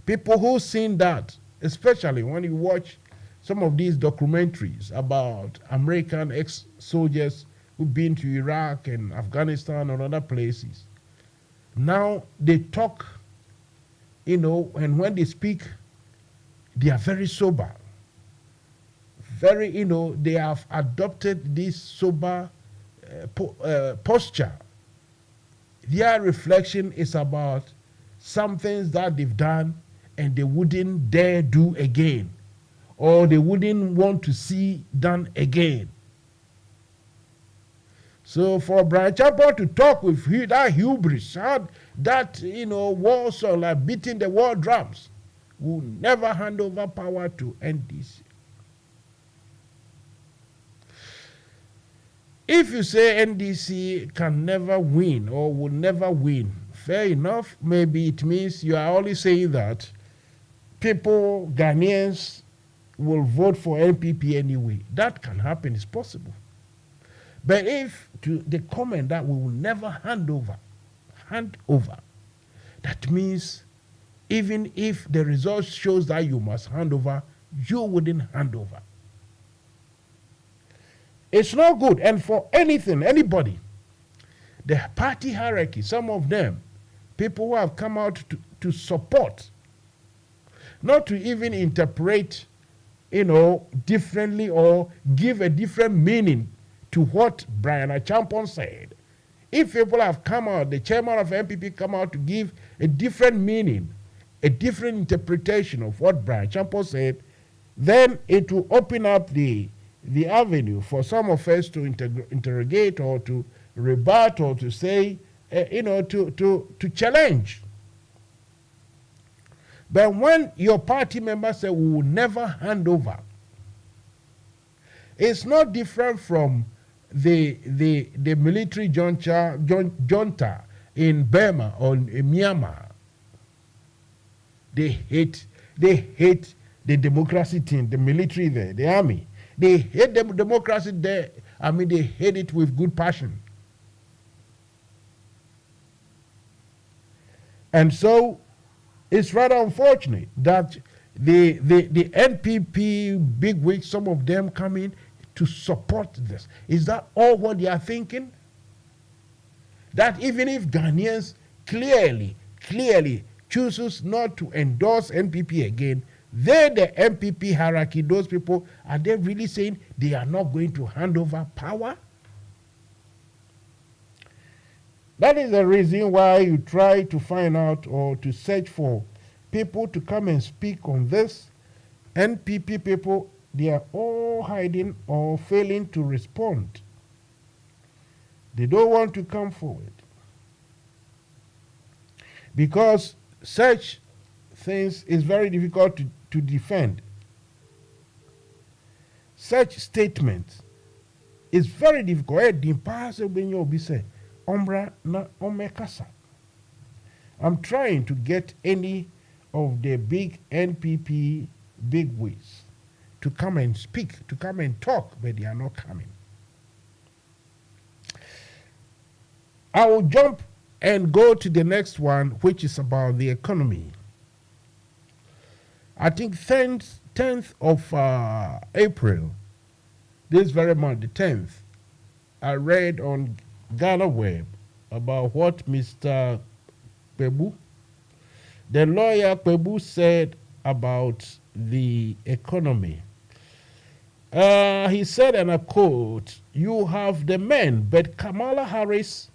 S3: People who seen that, especially when you watch some of these documentaries about American ex-soldiers who've been to Iraq and Afghanistan and other places, now they talk, you know, and when they speak, they are very sober. Very, you know, they have adopted this sober posture. Their reflection is about some things that they've done and they wouldn't dare do again, or they wouldn't want to see done again. So for Brian Champon to talk with that hubris, that, you know, war song like beating the war drums, will never hand over power to NDC. If you say NDC can never win or will never win, fair enough. Maybe it means you are only saying that people, Ghanaians, will vote for NPP anyway. That can happen, it's possible. But if to the comment that we will never hand over, that means even if the result shows that you must hand over, you wouldn't hand over. It's not good. And for anything, anybody, the party hierarchy, some of them, people who have come out to support, not to even interpret, you know, differently or give a different meaning to what Brian Achampon said. If people have come out, the chairman of NPP come out to give a different meaning, a different interpretation of what Brian Achampon said, then it will open up the avenue for some of us to interrogate or to rebut or to say, you know, to challenge. But when your party members say we will never hand over, it's not different from the military junta in Burma or in Myanmar. They hate the democracy team, the military there, the army. They hate democracy there. I mean, they hate it with good passion. And so it's rather unfortunate that the NPP bigwigs, some of them come in to support this. Is that all what they are thinking? That even if Ghanaians clearly chooses not to endorse NPP again, they, the NPP hierarchy, those people, are they really saying they are not going to hand over power? That is the reason why you try to find out or to search for people to come and speak on this. NPP people, they are all hiding or failing to respond. They don't want to come forward. Because such things is very difficult to defend. Such statements is very difficult. I'm trying to get any of the big NPP bigwigs to come and speak, to come and talk, but they are not coming. I will jump and go to the next one, which is about the economy. I think 10th of April, this very month, the 10th, I read on Ghana Web about what Mr. Kpebu, the lawyer Kpebu, said about the economy. He said, and I quote, "You have the men, but Kamala Harris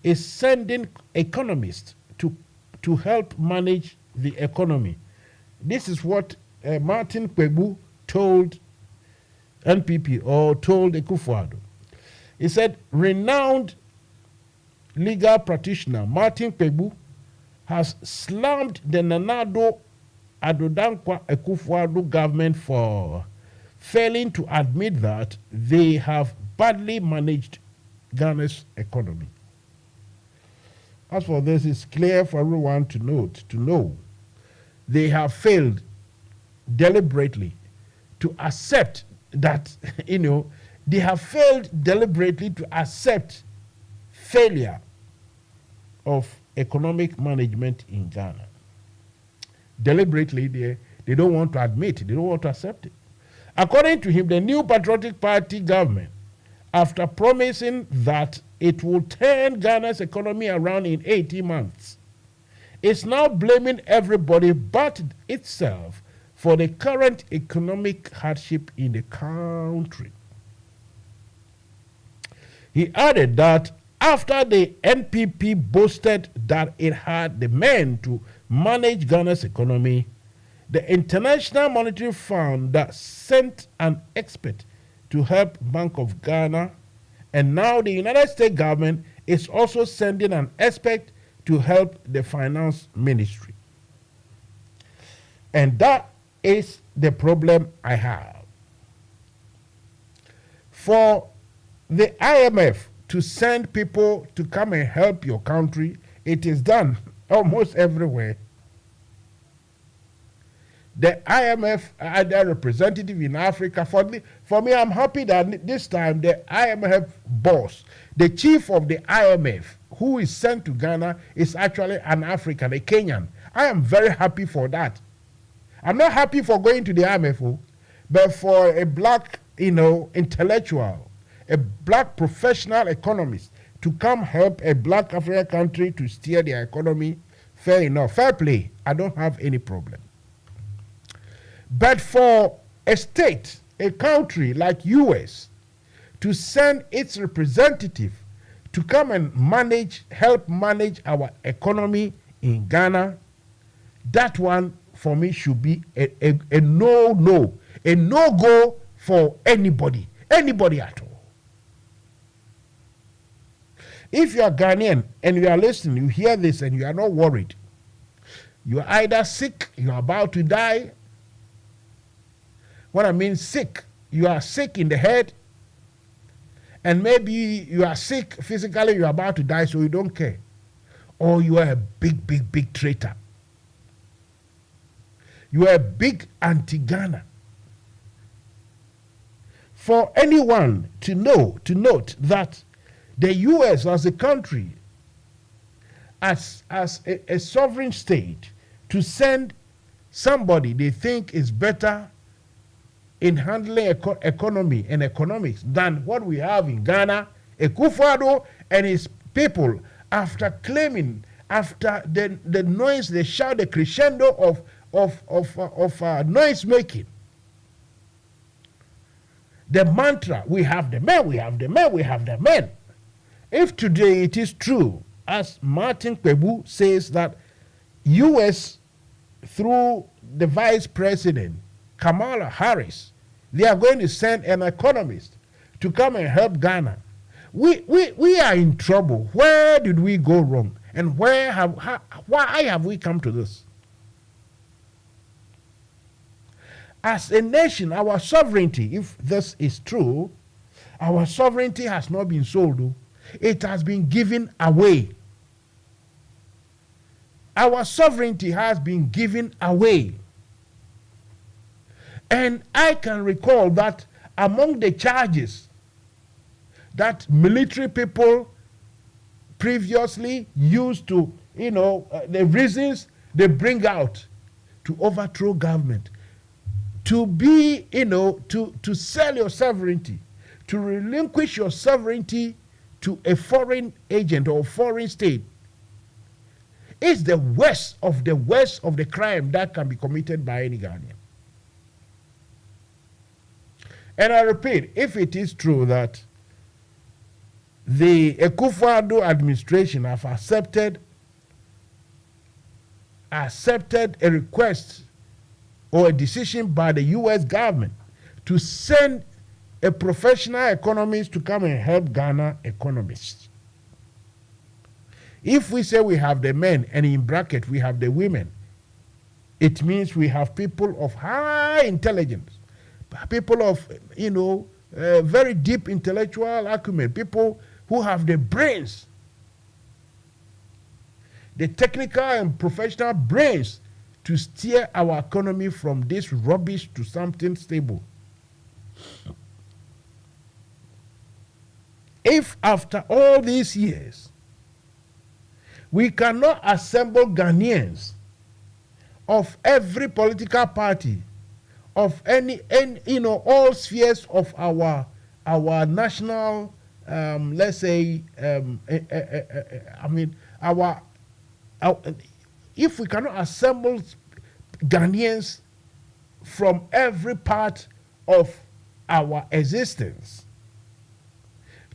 S3: is sending economists to help manage the economy." This is what Martin Kpebu told NPP or told Akufo-Addo. He said, renowned legal practitioner Martin Kpebu has slammed the Nana Addo Dankwa Akufo-Addo government for failing to admit that they have badly managed Ghana's economy. As for this, it's clear for everyone to know. They have failed deliberately to accept that, they have failed deliberately to accept failure of economic management in Ghana. Deliberately, they don't want to admit it, they don't want to accept it. According to him, the New Patriotic Party government, after promising that it will turn Ghana's economy around in 18 months, is now blaming everybody but itself for the current economic hardship in the country. He added that after the NPP boasted that it had the men to manage Ghana's economy, the International Monetary Fund that sent an expert to help Bank of Ghana, and now the United States government is also sending an expert to help the finance ministry. And that is the problem I have. For the IMF to send people to come and help your country, it is done almost everywhere. The IMF had a representative in Africa. For me, I'm happy that this time the IMF boss, the chief of the IMF, who is sent to Ghana, is actually an African, a Kenyan. I am very happy for that. I'm not happy for going to the IMF, but for a black, intellectual, a black professional economist to come help a black African country to steer their economy, fair enough. Fair play. I don't have any problem. But for a state, a country like US, to send its representative to come and help manage our economy in Ghana, that one for me should be a no-go for anybody at all. If you are Ghanaian and you are listening, you hear this and you are not worried, you are either sick, you are about to die. What I mean sick, you are sick in the head, and maybe you are sick physically, you are about to die, so you don't care. Or you are a big traitor. You are a big anti-Ghana. for anyone to note that the US as a country, as a sovereign state, to send somebody they think is better in handling economy and economics than what we have in Ghana, Akufo-Addo and his people, after claiming, after the noise, the shout, the crescendo of noise making, the mantra, we have the men, we have the men, we have the men. If today it is true, as Martin Kpebu says, that US, through the Vice President, Kamala Harris, they are going to send an economist to come and help Ghana. We are in trouble. Where did we go wrong? And why have we come to this? As a nation, our sovereignty, if this is true, our sovereignty has not been sold. It has been given away. Our sovereignty has been given away. And I can recall that among the charges that military people previously used to, the reasons they bring out to overthrow government, to be, to sell your sovereignty, to relinquish your sovereignty to a foreign agent or foreign state, is the worst of the crime that can be committed by any Ghanaian. And I repeat, if it is true that the Akufo-Addo administration have accepted a request or a decision by the US government to send a professional economist to come and help Ghana economists. If we say we have the men and in bracket we have the women, it means we have people of high intelligence, people of, very deep intellectual acumen, people who have the brains, the technical and professional brains to steer our economy from this rubbish to something stable. If after all these years we cannot assemble Ghanaians of every political party, of any all spheres of our national, let's say, if we cannot assemble Ghanaians from every part of our existence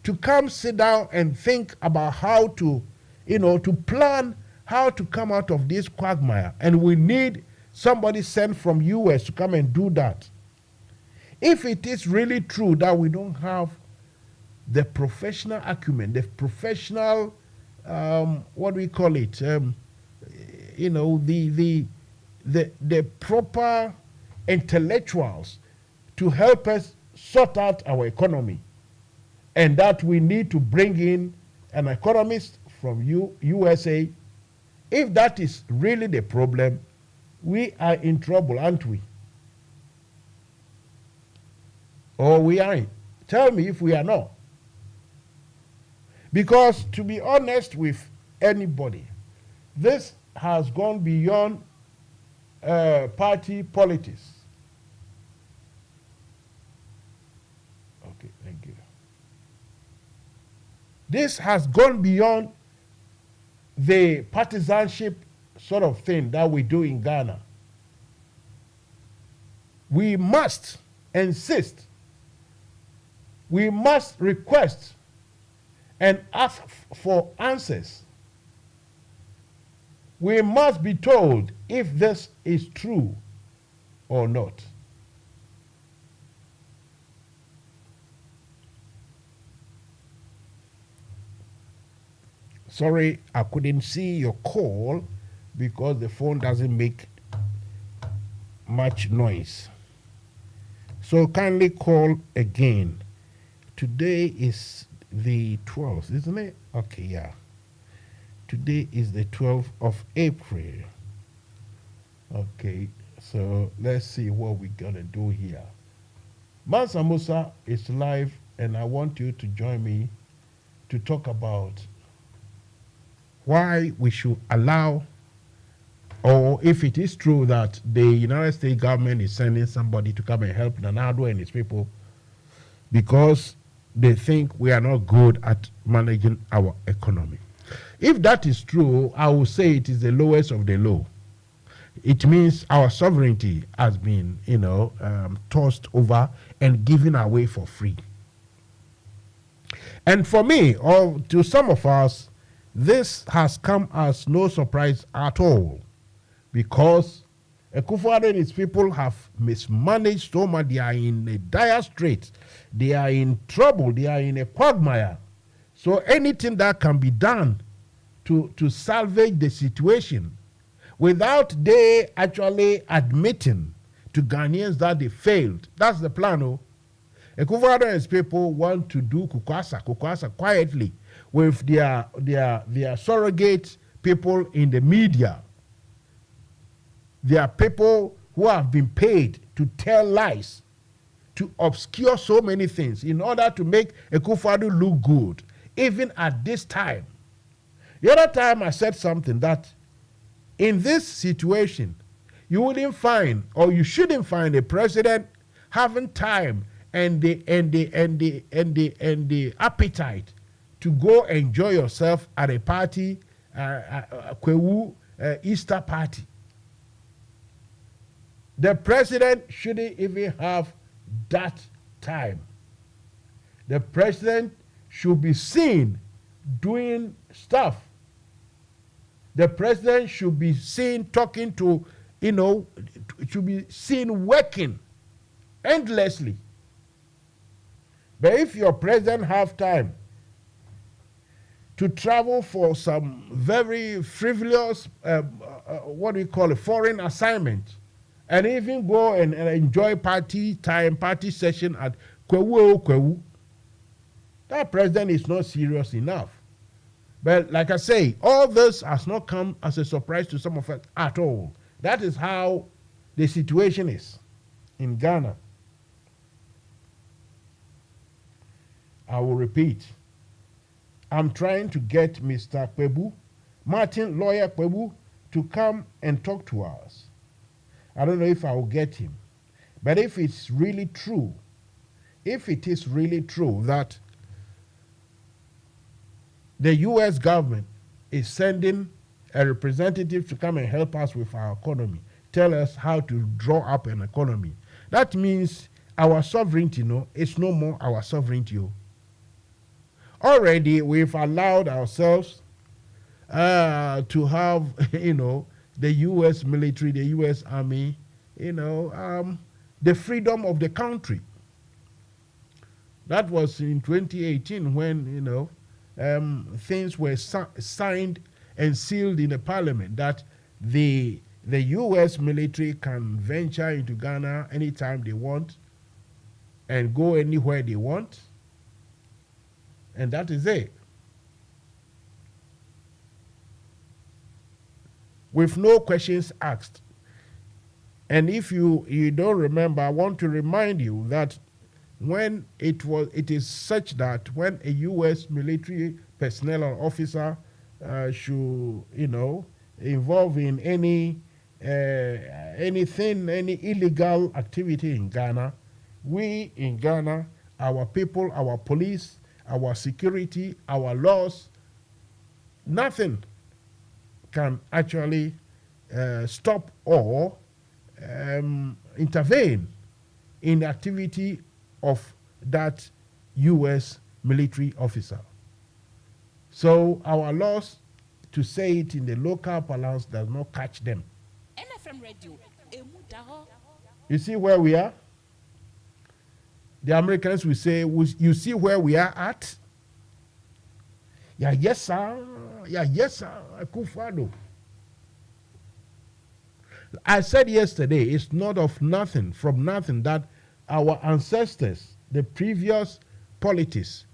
S3: to come sit down and think about how to, to plan how to come out of this quagmire, and we need somebody sent from US to come and do that. If it is really true that we don't have the professional acumen, the professional, what do we call it, the proper intellectuals to help us sort out our economy, and that we need to bring in an economist from USA, if that is really the problem, we are in trouble, aren't we? Or we aren't? Tell me if we are not. Because to be honest with anybody, this has gone beyond party politics. Okay, thank you. This has gone beyond the partisanship sort of thing that we do in Ghana. We must insist, we must request and ask for answers. We must be told if this is true or not. Sorry, I couldn't see your call because the phone doesn't make much noise. So kindly call again. Today is the 12th, isn't it? Okay, yeah. Today is the 12th of April. Okay, so let's see what we're gonna do here. Mansa Musa is live, and I want you to join me to talk about why we should allow, or if it is true that the United States government is sending somebody to come and help Nanado and his people because they think we are not good at managing our economy. If that is true, I will say it is the lowest of the low. It means our sovereignty has been, tossed over and given away for free. And for me, or to some of us, this has come as no surprise at all, because Akufo-Addo and his people have mismanaged so much. They are in a dire strait. They are in trouble. They are in a quagmire. So anything that can be done to salvage the situation without they actually admitting to Ghanaians that they failed. That's the plan. Akufo-Addo and his people want to do kukwasa quietly with their surrogate people in the media. There are people who have been paid to tell lies, to obscure so many things in order to make Akufo-Addo look good, even at this time. The other time I said something that in this situation, you wouldn't find, or you shouldn't find, a president having time and the appetite to go enjoy yourself at a party, Kwewu Easter party. The president shouldn't even have that time. The president should be seen doing stuff. The president should be seen talking to, should be seen working endlessly. But if your president have time to travel for some very frivolous, foreign assignment, and even go and enjoy party session at Kwewu, that president is not serious enough. But like I say, all this has not come as a surprise to some of us at all. That is how the situation is in Ghana. I will repeat. I'm trying to get Mr. Kwebu, Martin Lawyer Kwebu, to come and talk to us. I don't know if I will get him. But if it's really true, if it is really true that the U.S. government is sending a representative to come and help us with our economy, tell us how to draw up an economy, that means our sovereignty, it's no more our sovereignty. Already we've allowed ourselves to have, the U.S. military, the U.S. Army, the freedom of the country. That was in 2018 when, things were signed and sealed in the parliament that the U.S. military can venture into Ghana anytime they want and go anywhere they want. And that is it. With no questions asked. And if you don't remember, I want to remind you that when it is such that when a U.S. military personnel or officer should, involve in any illegal activity in Ghana, we in Ghana, our people, our police, our security, our laws, nothing can actually stop or intervene in the activity of that U.S. military officer. So our laws, to say it in the local parlance, does not catch them.
S1: NFM Radio,
S3: you see where we are? The Americans will say, you see where we are at? Yeah, yes, sir. Yeah, yes, sir. Akufo-Addo. I said yesterday, it's not of nothing, from nothing, that our ancestors, the previous politicians,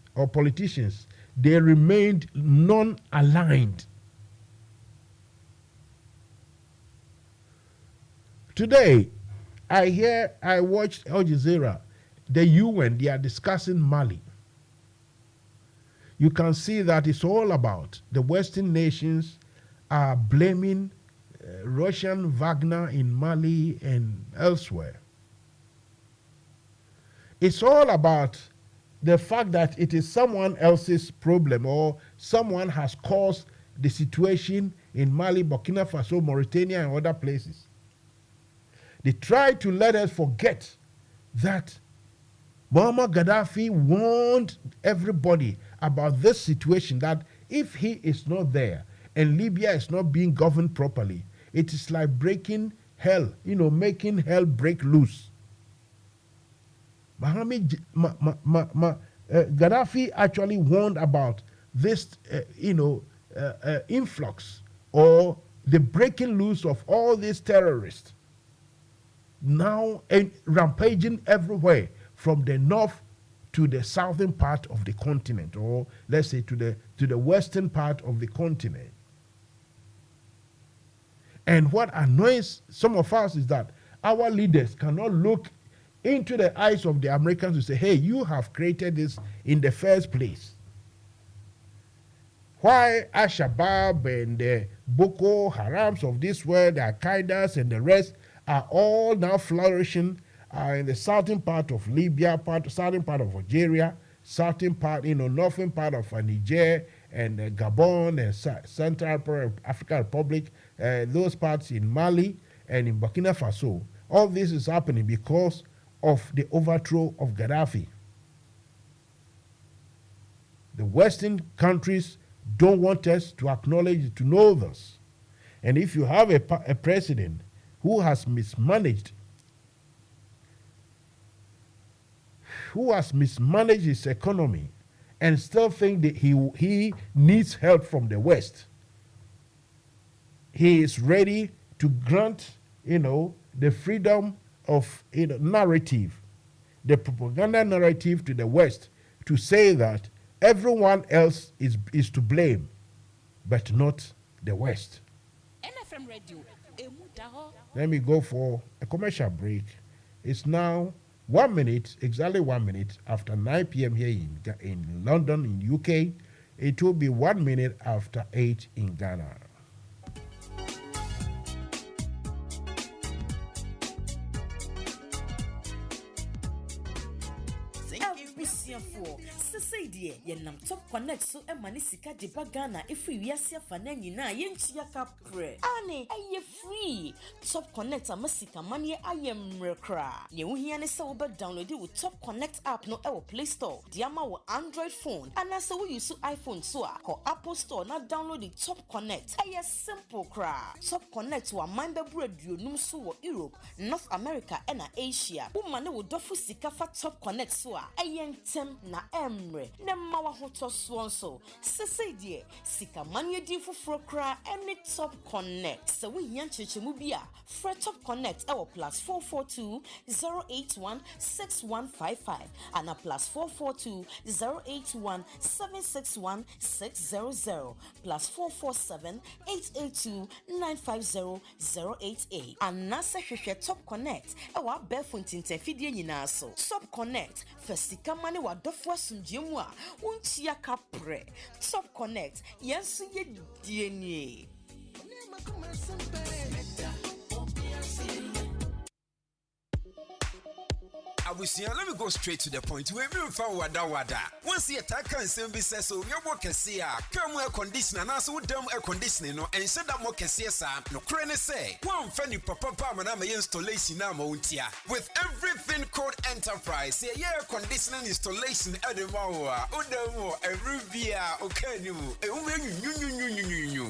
S3: they remained non-aligned. Today, I watched Al Jazeera, the UN, they are discussing Mali. You can see that it's all about the Western nations are blaming Russian Wagner in Mali and elsewhere. It's all about the fact that it is someone else's problem or someone has caused the situation in Mali, Burkina Faso, Mauritania, and other places. They try to let us forget that Muammar Gaddafi warned everybody about this situation, that if he is not there and Libya is not being governed properly, it is like breaking hell, making hell break loose. Gaddafi actually warned about this, influx or the breaking loose of all these terrorists now rampaging everywhere from the north to the southern part of the continent, or let's say to the western part of the continent. And what annoys some of us is that our leaders cannot look into the eyes of the Americans to say, hey, you have created this in the first place. Why Al-Shabaab and the Boko Harams of this world, the Al-Qaedas and the rest are all now flourishing in the southern part of Libya, southern part of Algeria, southern part, northern part of Niger and Gabon and Central African Republic, those parts in Mali and in Burkina Faso. All this is happening because of the overthrow of Gaddafi. The Western countries don't want us to acknowledge, to know this. And if you have a president who has mismanaged his economy and still think that he needs help from the West, he is ready to grant, the freedom of narrative, the propaganda narrative to the West, to say that everyone else is to blame, but not the West.
S1: NFM Radio.
S3: Let me go for a commercial break. It's now 1 minute, exactly 1 minute after 9 p.m. here in London, in UK. It will be 1 minute after 8 in Ghana.
S4: Yenam Top Connect so emani sika de bagana if we wiase afana nyina yenchia kapre ane aye free Top Connect amasika manie ayemrekra ye wohia ne se wo be download wo Top Connect app no e wo Play Store de ama wo Android phone ana se wo use iPhone so a ko Apple Store na download the Top Connect aye simple kra Top Connect wa manda aduonum so wo Europe, North America and Asia wo mane wo dofo sika fa Top Connect so a aye ntem na emre mawa hoto swonso sese die sika manye di foforo kra any Top Connect so we yan chechemu bia fra Top Connect e wo +442 081 6155 and a +442 081 761 600 +447 882 950 088 and nasa hwehwe Top Connect e wa befuntin tafidie nyina so Top Connect fasika mane wa dofo asumjemu a untia kapre Top Connect yensu ye dienie
S5: Let me go straight to the point. We will find wada. Once you attack and send says so, your work is here. Come air conditioner, and also dumb air conditioning, and set up more cassiasa. No crane say, one funny papa and installation now, Mountia. With everything called enterprise, air conditioning installation at the Mawa, Udamo, a Rubia, okay, you.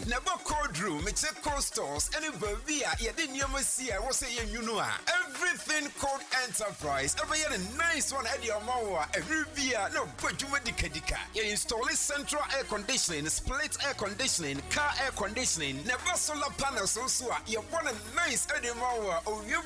S5: Never called room, it's a cold stores, any Bavia, you didn't see, I was saying, everything called enterprise. Every nice one at your mawa, every beer, no, but you dika. You install central air conditioning, split air conditioning, car air conditioning, never solar panels on Sua. You want a nice at your mawa, or you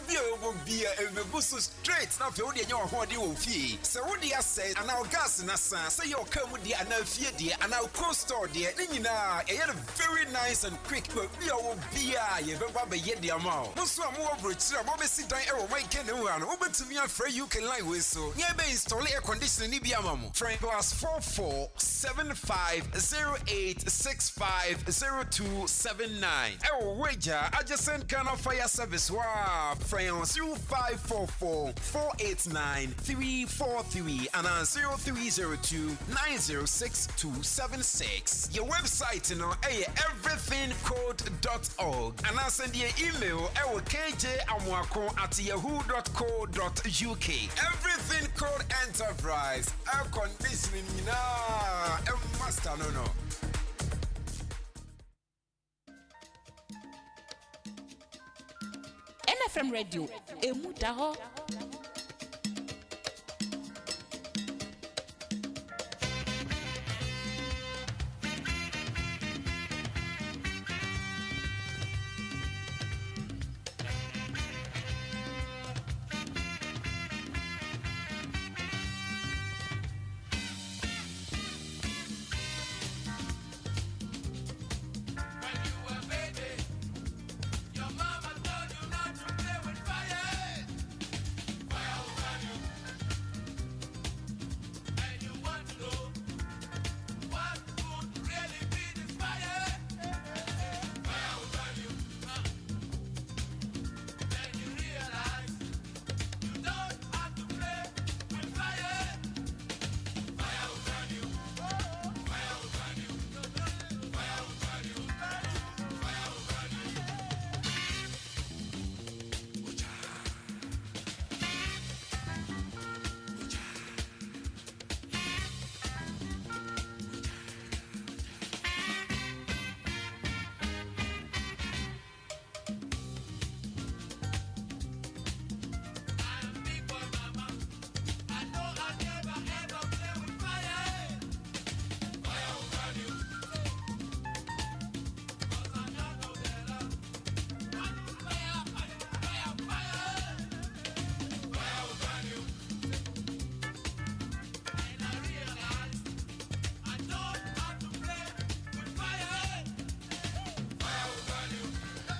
S5: beer, every boost straight. Now, you what you fee. So, what you say, and our gas in a sense, say you'll come with the another dear, and our cold store dear, Nina, a very nice and quick, but we all beer, you ever yet the amount. Most of more bridge, I'm always sit down, make anyone over to me. free UK line with so. Yeah, be install air conditioning ni biya mamu. Friend +447508650279. Ewo wager adjacent Ghana Fire Service wa friend 0544489343 and 0302906276. Your website no everythingcode.org and I send you email kjamwako@yahoo.co.uk. Everything Code Enterprise. Air conditioning na master no.
S1: NFM Radio emudaho.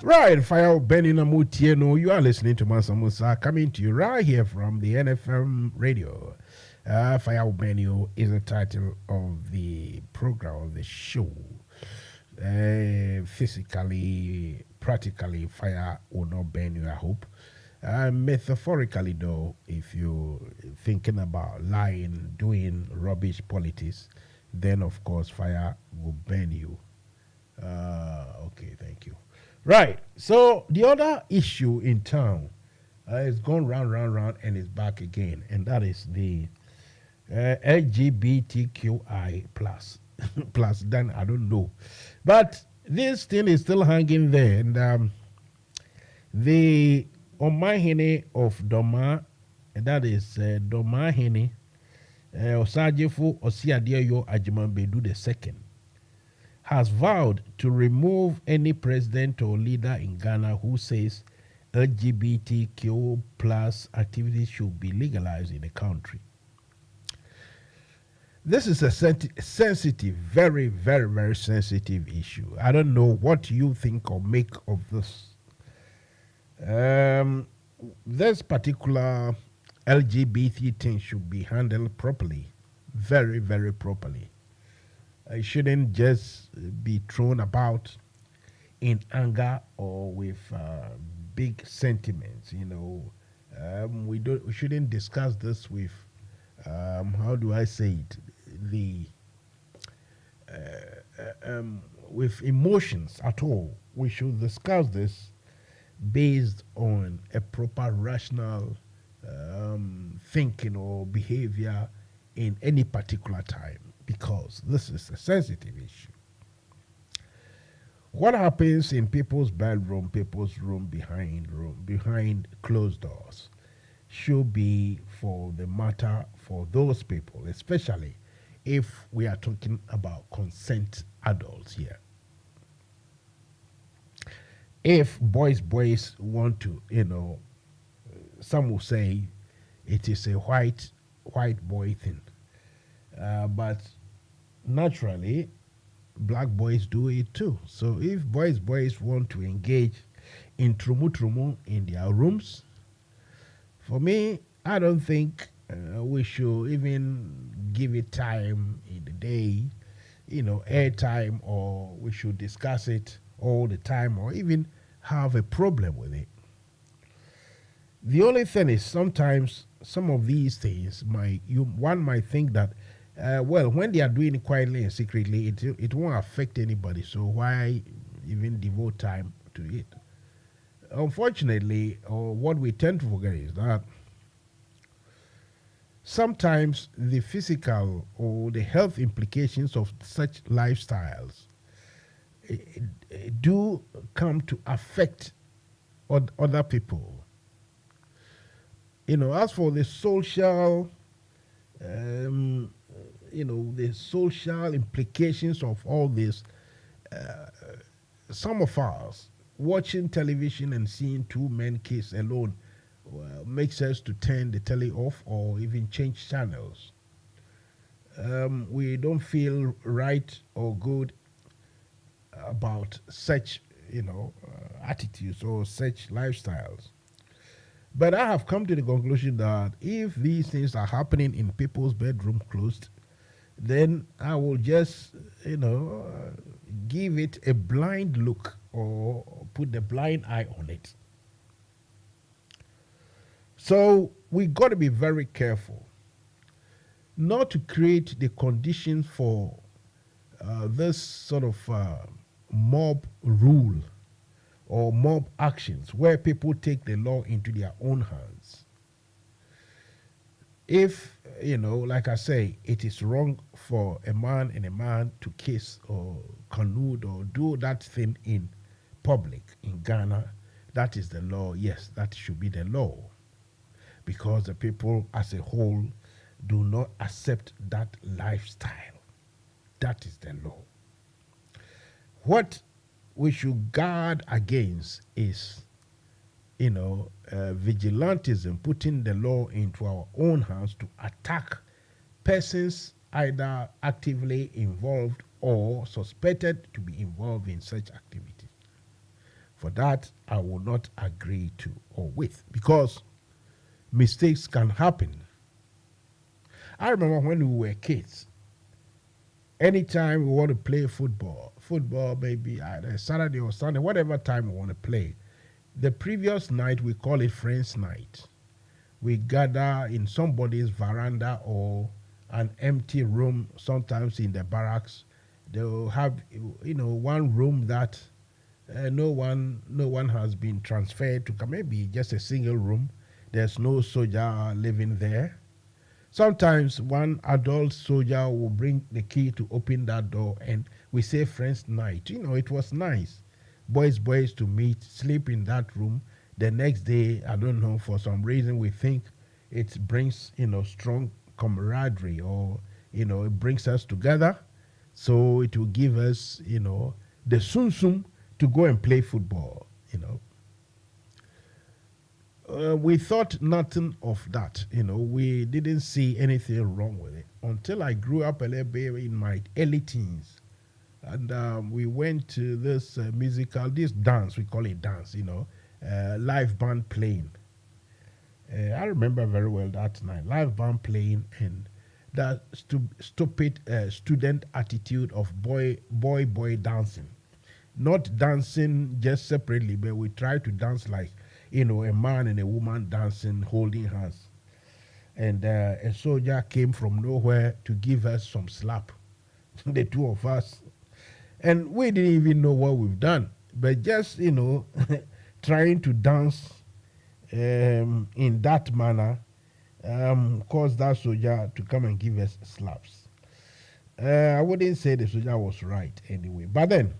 S3: Right, Fire Benny Namutieno, you are listening to Mansa Musa coming to you right here from the NFM Radio. Fire Benny is the title of the program, of the show. Physically, practically, fire will not burn you, I hope. Metaphorically, though, if you're thinking about lying, doing rubbish politics, then of course fire will burn you. Okay, thank you. Right, so the other issue in town is gone round, and is back again, and that is the LGBTQI plus. Plus, then I don't know. But this thing is still hanging there, and the Omahene of Doma, and that is Domahene Osajefu Osiadeyo Ajimambedu II, has vowed to remove any president or leader in Ghana who says LGBTQ plus activities should be legalized in the country. This is a sensitive, very, very, very sensitive issue. I don't know what you think or make of this. This particular LGBT thing should be handled properly, very, very properly. It shouldn't just be thrown about in anger or with big sentiments. You know, we shouldn't discuss this with how do I say it? With emotions at all. We should discuss this based on a proper rational thinking or behavior in any particular time, because this is a sensitive issue. What happens in people's bedroom, people's room, behind closed doors, should be for the matter for those people, especially if we are talking about consent adults here. If boys want to, you know, some will say it is a white boy thing. But naturally, black boys do it too. So if boys want to engage in trumu in their rooms, for me, I don't think we should even give it time in the day, airtime, or we should discuss it all the time, or even have a problem with it. The only thing is sometimes some of these things one might think that when they are doing it quietly and secretly, it won't affect anybody. So why even devote time to it? Unfortunately, or what we tend to forget is that sometimes the physical or the health implications of such lifestyles do come to affect other people. As for the social, the social implications of all this, some of us watching television and seeing two men kiss alone makes us to turn the telly off or even change channels. We don't feel right or good about such, attitudes or such lifestyles. But I have come to the conclusion that if these things are happening in people's bedroom closed, then I will just, give it a blind look or put the blind eye on it. So we got to be very careful not to create the conditions for this sort of mob rule or mob actions where people take the law into their own hands. If, like I say, it is wrong for a man and a man to kiss or collude or do that thing in public in Ghana, that is the law. Yes, that should be the law. Because the people as a whole do not accept that lifestyle. That is the law. What we should guard against is, vigilantism, putting the law into our own hands to attack persons either actively involved or suspected to be involved in such activities. For that, I will not agree to or with, because mistakes can happen. I remember when we were kids, anytime we want to play football maybe either Saturday or Sunday, whatever time we want to play, the previous night we call it Friends Night. We gather in somebody's veranda or an empty room, sometimes in the barracks. They'll have, one room that no one has been transferred to, maybe just a single room. There's no soldier living there. Sometimes one adult soldier will bring the key to open that door, and we say Friends Night. It was nice. Boys to meet, sleep in that room. The next day, I don't know, for some reason we think it brings, strong camaraderie, or, it brings us together. So it will give us, the sum to go and play football, we thought nothing of that. We didn't see anything wrong with it until I grew up a little bit in my early teens. And we went to this this dance, we call it dance, live band playing. I remember very well that night, live band playing, and that stupid student attitude of boy dancing. Not dancing just separately, but we try to dance like, a man and a woman dancing, holding hands. And a soldier came from nowhere to give us some slap, the two of us. And we didn't even know what we've done, but just, trying to dance in that manner caused that soldier to come and give us slaps. I wouldn't say the soldier was right anyway. But then,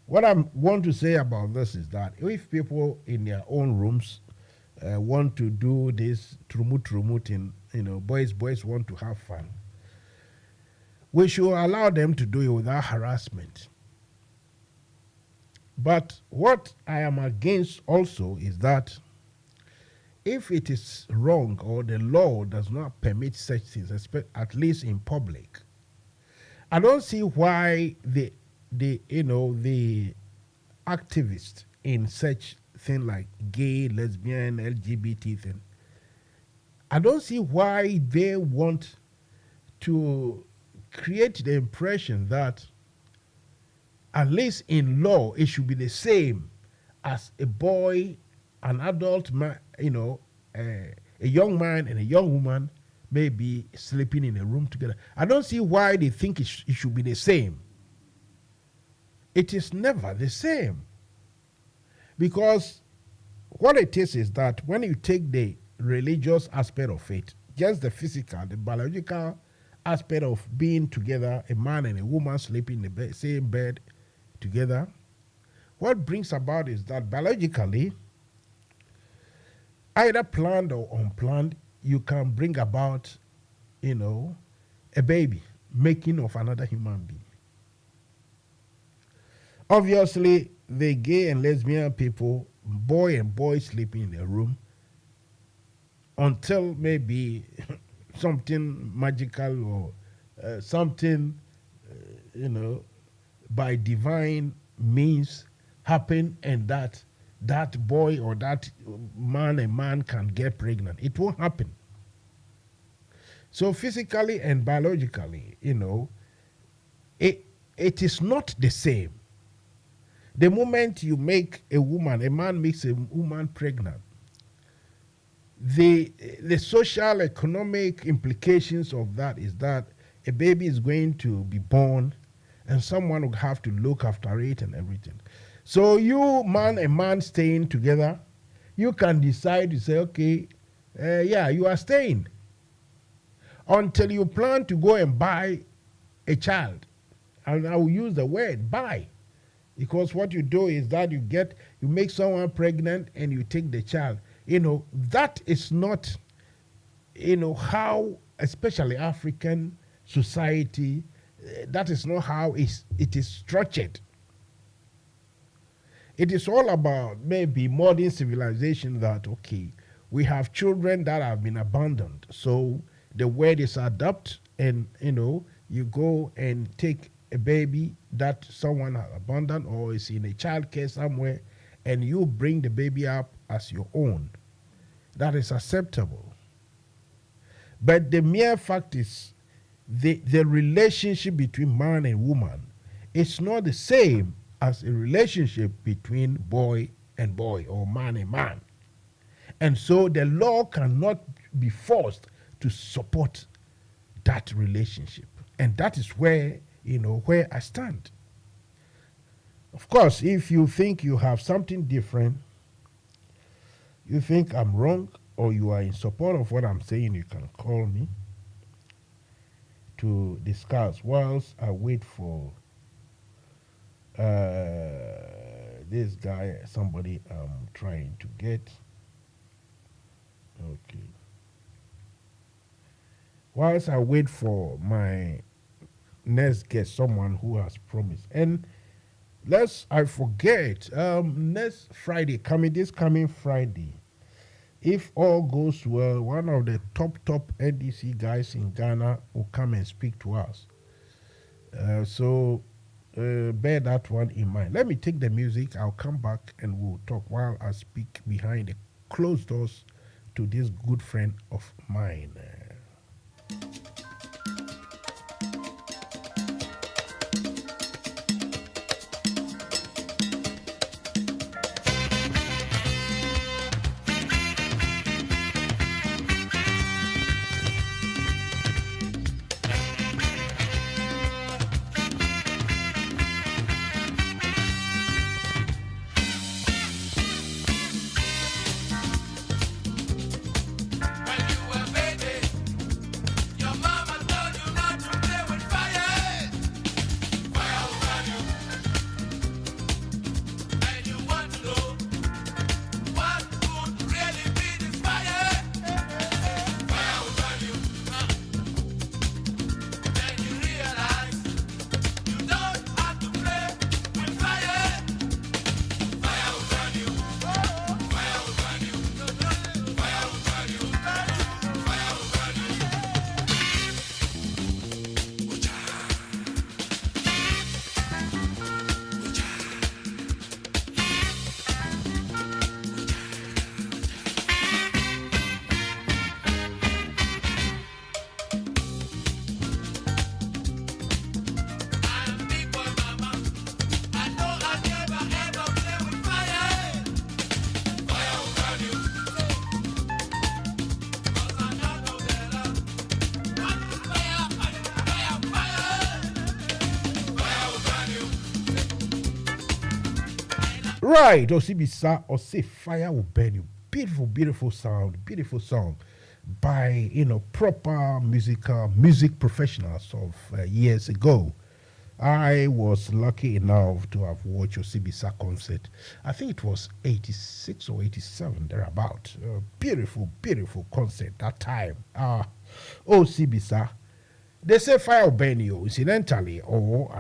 S3: what I want to say about this is that if people in their own rooms want to do this trumut in, boys want to have fun, we should allow them to do it without harassment. But what I am against also is that if it is wrong or the law does not permit such things, at least in public, I don't see why the activists in such thing like gay, lesbian, LGBT thing I don't see why they want to create the impression that at least in law it should be the same as a boy, an adult man, a young man and a young woman may be sleeping in a room together. I don't see why they think it should be the same. It is never the same. Because what it is that when you take the religious aspect of it, just the physical, the biological aspect of being together, a man and a woman sleeping in the same bed together, what brings about is that biologically, either planned or unplanned, you can bring about, a baby, making of another human being. Obviously, the gay and lesbian people, boy and boy sleeping in a room, until maybe something magical or something, by divine means happen, and that boy or that man, a man can get pregnant. It won't happen. So physically and biologically, it is not the same. The moment you make a man makes a woman pregnant, the social, economic implications of that is that a baby is going to be born and someone will have to look after it and everything. So you, man and man staying together, you can decide to say, okay, you are staying until you plan to go and buy a child. And I will use the word buy, because what you do is that you make someone pregnant and you take the child. That is not, how, especially African society, that is not how it is structured. It is all about maybe modern civilization that, okay, we have children that have been abandoned. So the word is adopt, and, you go and take a baby that someone has abandoned or is in a child care somewhere, and you bring the baby up as your own. That is acceptable. But the mere fact is the relationship between man and woman is not the same as a relationship between boy and boy or man and man. And so the law cannot be forced to support that relationship. And that is where, where I stand. Of course, if you think you have something different, you think I'm wrong, or you are in support of what I'm saying, you can call me to discuss whilst I wait for this guy, somebody I'm trying to get. Okay. Whilst I wait for my next guest, someone who has promised. And I forget, next Friday, this coming Friday, if all goes well, one of the top NDC guys in Ghana will come and speak to us. So bear that one in mind. Let me take the music. I'll come back and we'll talk while I speak behind the closed doors to this good friend of mine.
S7: When you were baby,
S3: Right, Osibisa or say fire will burn you. Beautiful, beautiful sound, beautiful song by proper music professionals of years ago. I was lucky enough to have watched Osibisa concert. I think it was 86 or 87 thereabout. Beautiful, beautiful concert that time. Osibisa. They say fire will burn you incidentally, or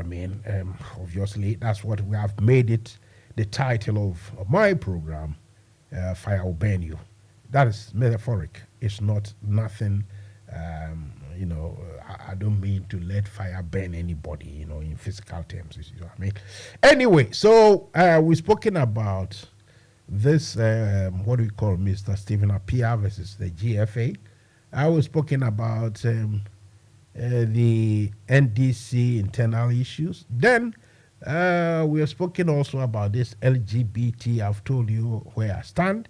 S3: obviously that's what we have made it the title of my program, Fire Will Burn You. That is metaphoric. It's not nothing, I don't mean to let fire burn anybody, in physical terms. You know what I mean? Anyway, so we've spoken about this, what do we call Mr. Stephen Appiah versus the GFA. I was spoken about the NDC internal issues. Then we have spoken also about this LGBT. I've told you where I stand.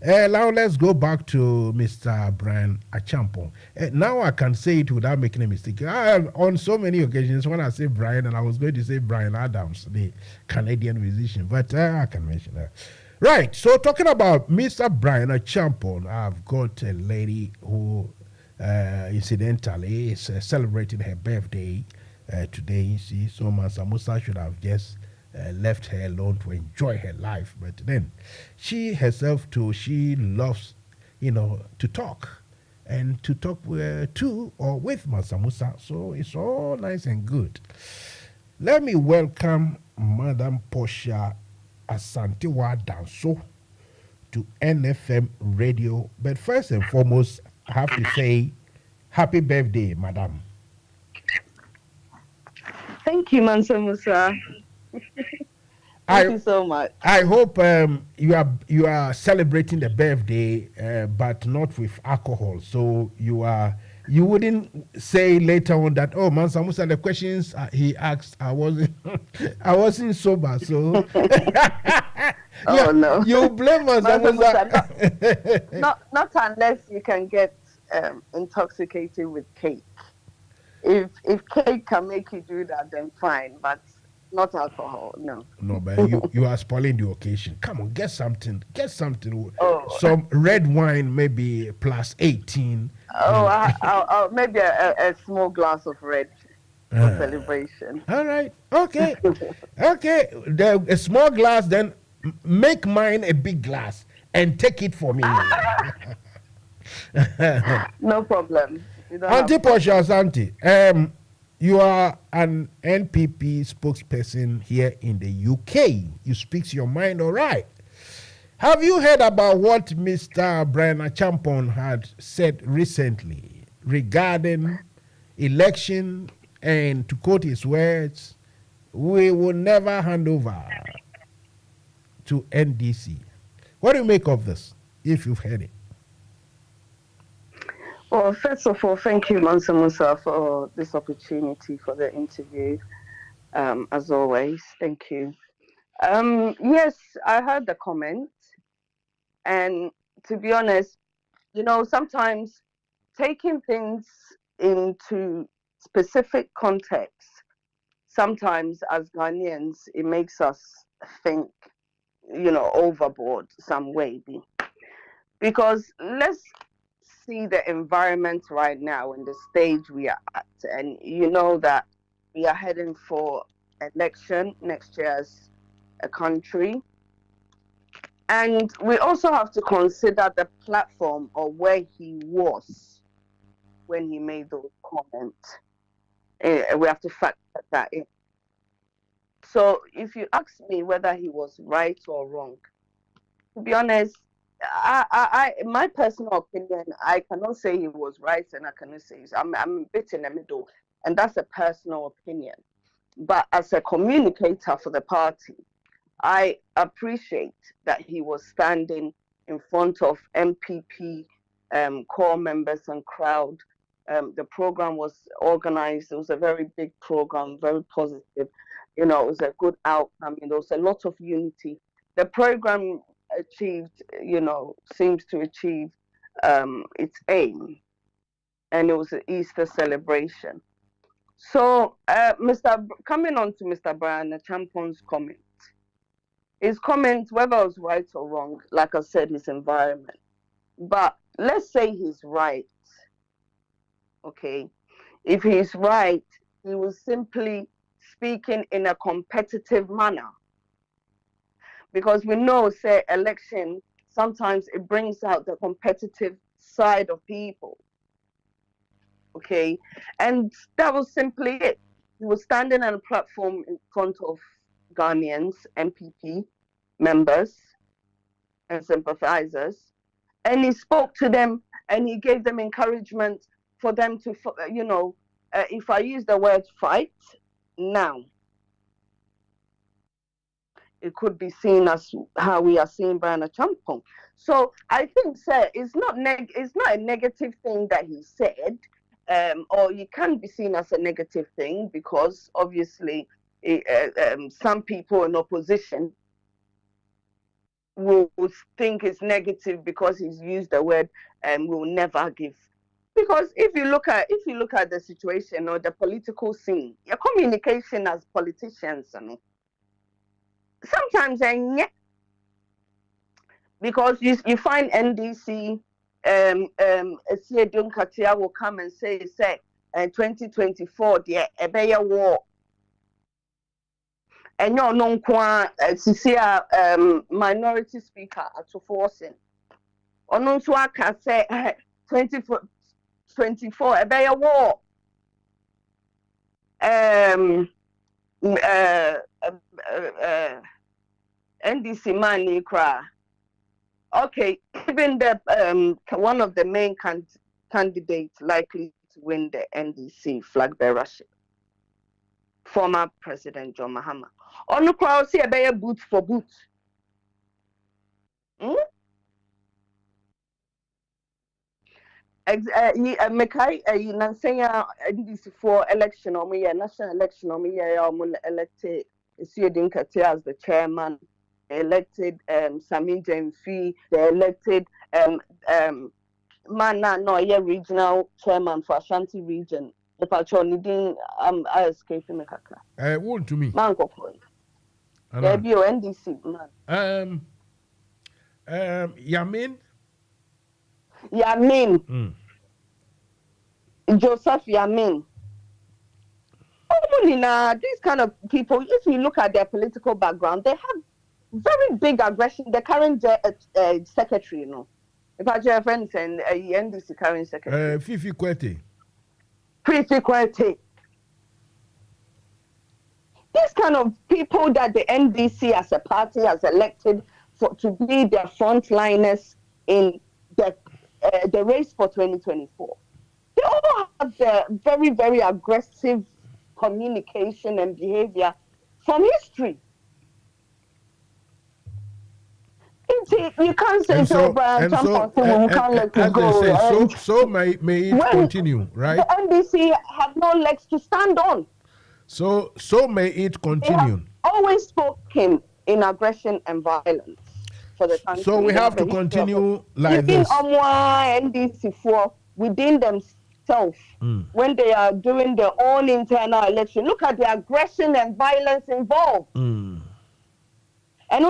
S3: Now let's go back to Mr. Brian Achampong. Now I can say it without making a mistake. On so many occasions when I say Brian, and I was going to say Brian Adams, the Canadian musician, but I can mention that. Right, so talking about Mr. Brian Achampong, I've got a lady who incidentally is celebrating her birthday today. You see, so Mansa Musa should have just left her alone to enjoy her life, but then she herself too, she loves to talk and to talk to or with Mansa Musa, so it's all nice and good. Let me welcome Madam Portia Asantewa Danso to NFM Radio, but first and foremost I have to say happy birthday, madam.
S12: Thank you, Mansa Musa. Thank you so much.
S3: I hope you are celebrating the birthday, but not with alcohol. So you wouldn't say later on that, oh, Mansa Musa, the questions he asked, I wasn't sober. So
S12: oh no,
S3: you blame Mansa Musa.
S12: Not unless you can get intoxicated with cake. If cake can make you do that, then fine, but not alcohol, no.
S3: No, but you are spoiling the occasion. Come on, get something.
S12: Oh.
S3: Some red wine, maybe plus 18.
S12: Oh, I'll maybe a small glass of red for celebration.
S3: All right, okay. Okay, a small glass, then make mine a big glass and take it for me.
S12: No problem.
S3: Auntie Portia Asante, you are an NPP spokesperson here in the UK. You speak your mind, all right. Have you heard about what Mr. Brian Achampong had said recently regarding election? And to quote his words, we will never hand over to NDC. What do you make of this, if you've heard it?
S12: Well, first of all, thank you, Mansa Musa, for this opportunity for the interview. As always, thank you. Yes, I heard the comment. And to be honest, sometimes taking things into specific context, sometimes as Ghanaians, it makes us think, overboard some way. Because let's see the environment right now and the stage we are at, and you know that we are heading for election next year as a country, and we also have to consider the platform or where he was when he made those comments. We have to factor that in. So if you ask me whether he was right or wrong, to be honest, my personal opinion, I cannot say he was right and I cannot say I'm a bit in the middle, and that's a personal opinion. But as a communicator for the party, I appreciate that he was standing in front of MPP core members and crowd. The program was organized. It was a very big program, very positive. It was a good outcome. There was a lot of unity. The program achieved, seems to achieve its aim, and it was an Easter celebration. So, coming on to Mr. Brian Achampong's comment, His comment, whether it was right or wrong, like I said, his environment. But let's say he's right. Okay. If he's right, he was simply speaking in a competitive manner. Because we know, say, election, sometimes it brings out the competitive side of people. Okay. And that was simply it. He was standing on a platform in front of Ghanaians, MPP members and sympathizers, and he spoke to them and he gave them encouragement for them to, if I use the word fight now, it could be seen as how we are seeing Brian Achampong. So I think, sir, it's not a negative thing that he said, or it can be seen as a negative thing because obviously some people in opposition will think it's negative because he's used the word will never give. Because if you look at the situation or the political scene, your communication as politicians, sometimes because you find NDC Esiedun Katia will come and say 2024 the Ebeya war. And you're non qua minority speaker at forcing. Or non so I can say 2024 a better war. NDC money cry. Okay, even the one of the main candidates likely to win the NDC flag bearership, former President John Mahama. On the crowd, see a better boot for boot. Mekai, Nansenya NDC for election or me, national election or me, elected Esiedun Katia as the chairman, elected Samin Jemfi, they elected Mana Noye regional chairman for Ashanti region. If I told you, I escaped me.
S3: What to me?
S12: Mango point. There be NDC man.
S3: Yamin.
S12: Joseph Yamin. These kind of people, if you look at their political background, they have very big aggression. The current secretary, if I have friends and NDC current secretary.
S3: Fifi Kwete.
S12: These kind of people that the NDC as a party has elected to be their frontliners in the race for 2024. They all have the very, very aggressive communication and behavior from history. You can't say so, Brian. We can't let it go.
S3: So may it continue, right?
S12: The NDC have no legs to stand on.
S3: So may it continue.
S12: They have always spoken in aggression and violence for the country.
S3: So we have to continue like this.
S12: NDC for within themselves when they are doing their own internal election. Look at the aggression and violence involved. And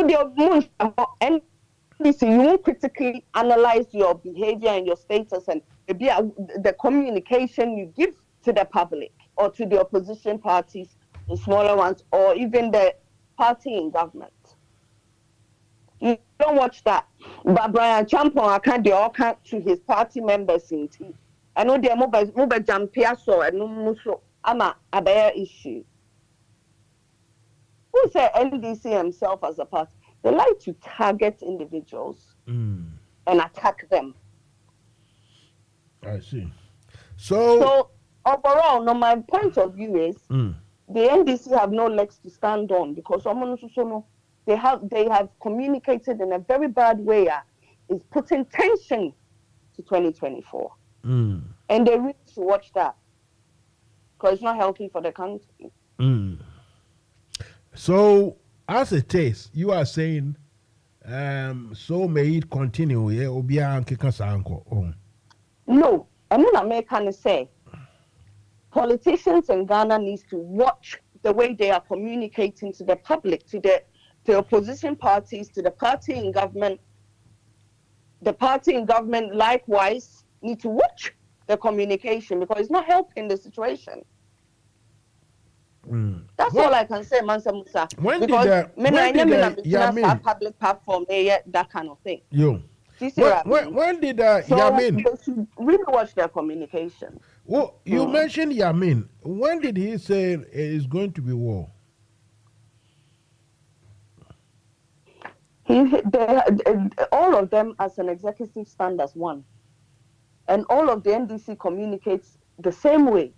S12: NDC, you won't critically analyze your behavior and your status and the communication you give to the public or to the opposition parties, the smaller ones, or even the party in government. You don't watch that. But Brian Champon, I can't do all kinds to his party members in tea. I know they're mobile jampiaso and no ama a bear issue. Who said NDC himself as a party? They like to target individuals and attack them.
S3: I see. So
S12: overall, my point of view is the NDC have no legs to stand on because they have communicated in a very bad way. Is putting tension to 2024, and they really should watch that because it's not healthy for the country.
S3: So, as it is, you are saying, so may it continue.
S12: No, I'm not making say. Politicians in Ghana needs to watch the way they are communicating to the public, to to opposition parties, to the party in government. The party in government likewise need to watch the communication because it's not helping the situation. That's all I can say, Mansa Musa.
S3: When
S12: because
S3: did Yamin
S12: public platform, that kind of thing.
S3: Yo. When did Yamin?
S12: They should really watch their communication.
S3: Well, you mentioned Yamin. When did he say it is going to be war?
S12: All of them as an executive stand as one. And all of the NDC communicates the same way.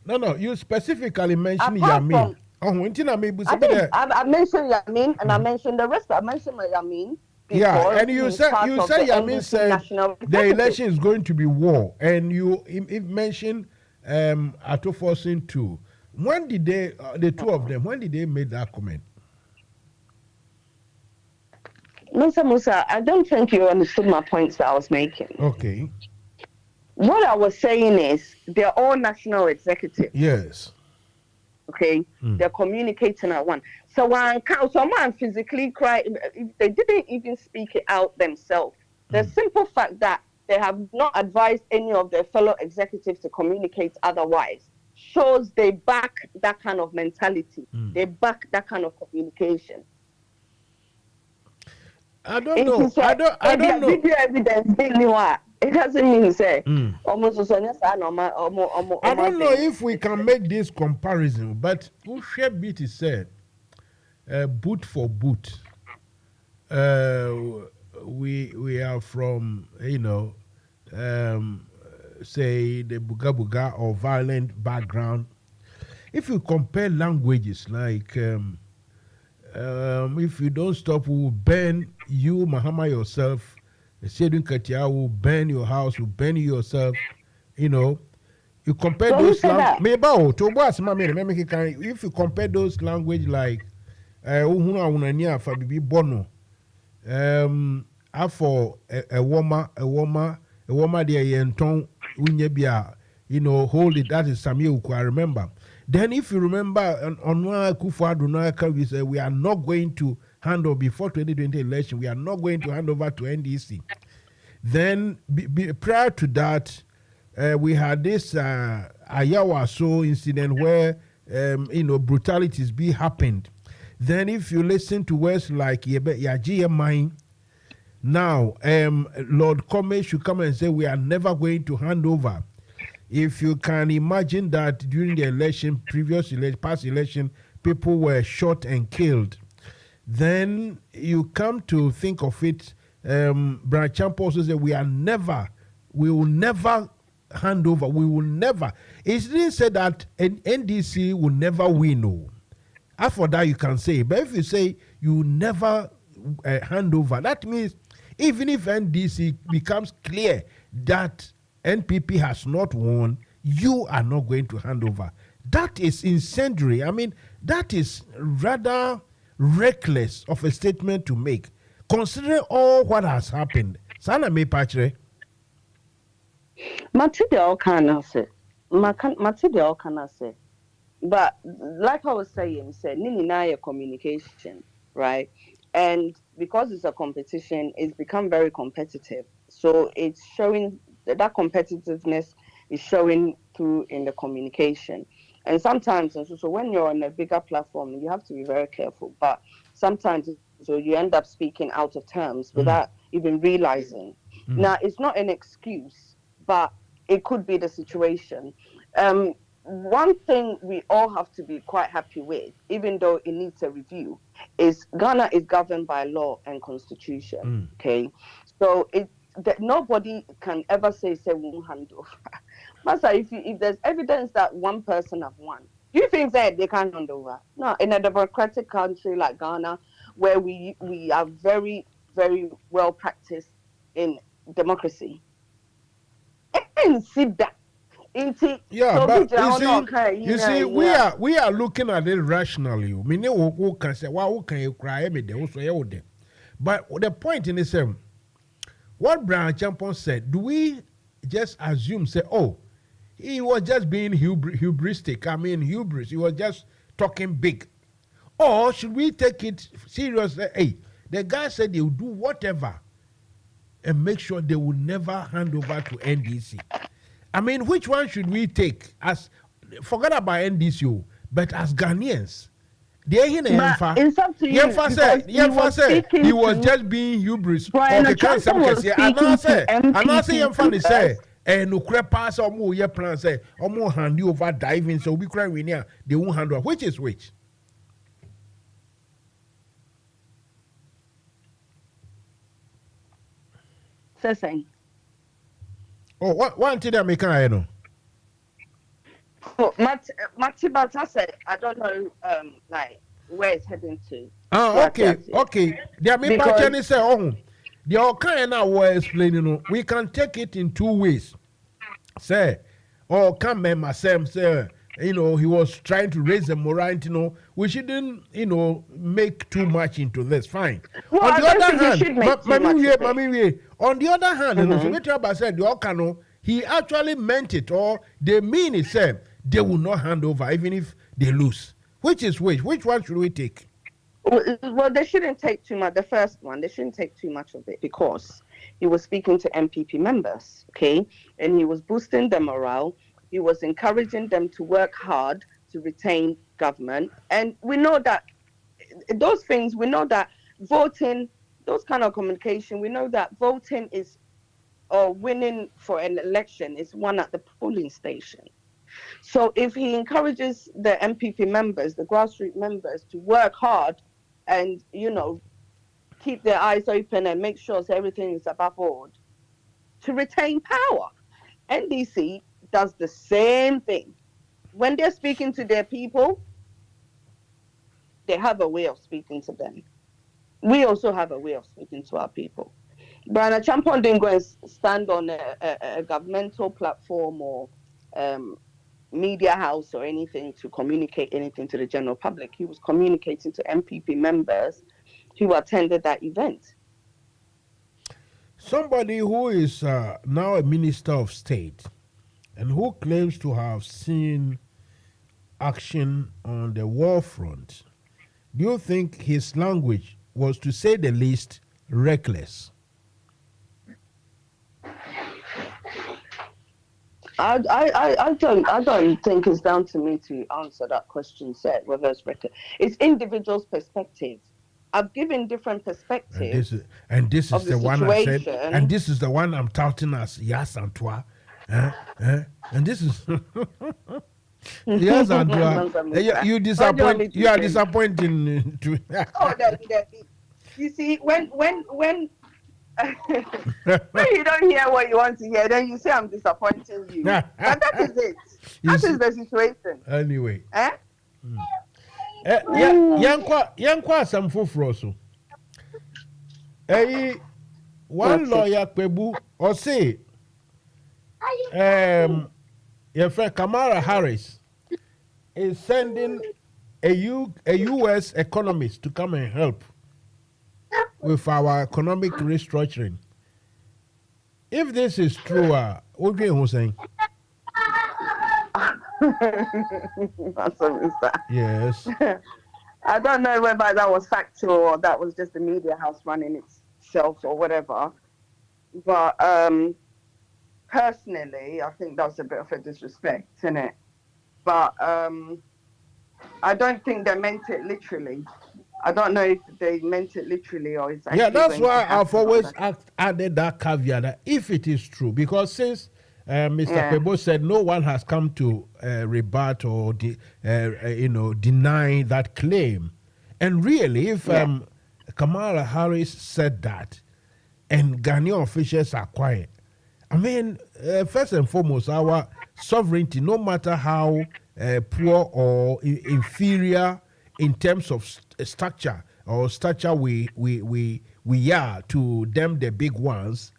S3: No, you specifically mentioned
S12: Apart
S3: Yamin.
S12: I mentioned Yamin and I mentioned the rest. I mentioned Yamin.
S3: Yeah, and you say Yamin said the election is going to be war, and you mentioned Atoforsin too. When did they, the two of them, when did they make that comment?
S12: Musa, I don't think you understood my points that I was making.
S3: Okay.
S12: What I was saying is they're all national executives.
S3: Yes.
S12: Okay, they're communicating at one. So when someone physically cry, they didn't even speak it out themselves. The simple fact that they have not advised any of their fellow executives to communicate otherwise shows they back that kind of mentality. They back that kind of communication.
S3: I don't know. I don't know.
S12: Video evidence it doesn't mean say almost
S3: I don't know if we can make this comparison, but Ushe said boot for boot. We are from say the Buga Buga or violent background. If you compare languages like if you don't stop, we will burn you, Mahama, yourself. Sedun Katia will burn your house, will burn you yourself. You compare those languages. If you compare those language like Bono, after a woman there yenton unyebia, hold it. That is Samuel I remember. Then if you remember on we say we are not going to hand over before 2020 election, we are not going to hand over to NDC. Then prior to that, we had this Ayawaso incident where brutalities happened. Then if you listen to words like Yaji Mine, now Lord Kome should come and say we are never going to hand over. If you can imagine that during the election, past election, people were shot and killed, then you come to think of it, Brian Champ also said we will never hand over, we will never. It didn't say that NDC will never win. No. After that you can say, but if you say you will never hand over, that means even if NDC becomes clear that NPP has not won, you are not going to hand over. That is incendiary. I mean, that is rather reckless of a statement to make, considering all what has happened. Sana me patre.
S12: Material can say. But like I was saying, Nini communication, right? And because it's a competition, it's become very competitive. So it's showing that competitiveness is showing through in the communication. And sometimes, so when you're on a bigger platform, you have to be very careful. But sometimes, so you end up speaking out of terms without even realizing. Now, it's not an excuse, but it could be the situation. One thing we all have to be quite happy with, even though it needs a review, is Ghana is governed by law and constitution. Okay, so that nobody can ever say we won't hand over. Master, if there's evidence that one person have won, do you think that they can't hand over? No, in a democratic country like Ghana, where we are very, very well practiced in democracy, and see that.
S3: Yeah, so but you see, we are looking at it rationally. Who can say, who can you cry? But the point in this, what Brian Champon said, do we just assume, say, oh, he was just being hubristic? I mean, hubris. He was just talking big. Or should we take it seriously? Hey, the guy said they will do whatever and make sure they will never hand over to NDC. I mean, which one should we take? As forget about NDC, but as Ghanaians,
S12: it's up to you.
S3: He was just being hubris.
S12: Brian, and I
S3: say, no crap pass or more your plan say, or more hand you over diving, so we cry we near they won't hand over. Which is which?
S12: Saying.
S3: Oh, what did I make? I know.
S12: Oh, Matibata said, I don't know, like where it's heading to.
S3: Oh, okay. There may be say, oh, the all kind of way explaining. We can take it in two ways. Say, oh, come remember, Sam, say, he was trying to raise the morale. We shouldn't, make too much into this. Fine.
S12: Well,
S3: on the other
S12: hand,
S3: said, he actually meant it, or they mean it, said they will not hand over, even if they lose. Which is which? Which one should we take?
S12: Well, they shouldn't take too much. The first one, they shouldn't take too much of it because he was speaking to MPP members, okay? And he was boosting their morale. He was encouraging them to work hard to retain government. And we know that those things, we know that voting, those kind of communication, we know that voting is, or winning for an election is won at the polling station. So if he encourages the MPP members, the grassroots members, to work hard and, keep their eyes open and make sure everything is above board to retain power, NDC does the same thing. When they're speaking to their people, they have a way of speaking to them. We also have a way of speaking to our people. Brian Champon didn't go and stand on a governmental platform or media house or anything to communicate anything to the general public. He was communicating to MPP members who attended that event.
S3: Somebody who is now a minister of state and who claims to have seen action on the war front, do you think his language was, to say the least, reckless?
S12: I don't think it's down to me to answer that question, said whether it's reckless. It's individuals' perspective. I've given different perspectives.
S3: And this is the one I said.
S12: situation.
S3: And this is the one I'm touting as Yas and Toi. And this is Yes, Andrea. You disappoint. You are disappointing.
S12: You see, when when you don't hear what you want to hear, then you say I'm disappointing you. But that is it. That is the situation.
S3: Anyway.
S12: Yankwa
S3: some fufuro so. One lawyer Kwebu or say your friend Kamala Harris is sending a US economist to come and help with our economic restructuring. If this is true, what do you saying? Yes.
S12: I don't know whether that was factual or that was just the media house running itself or whatever. But personally, I think that was a bit of a disrespect, isn't it? But I don't think they meant it literally. I don't know if they meant it literally or it's actually.
S3: Yeah, that's why I've always added that caveat that if it is true, because since Mr. Pebo said no one has come to rebut or deny that claim, and really, if Kamala Harris said that, and Ghanaian officials are quiet, I mean, first and foremost, our sovereignty, no matter how poor or inferior in terms of stature we are to them, the big ones,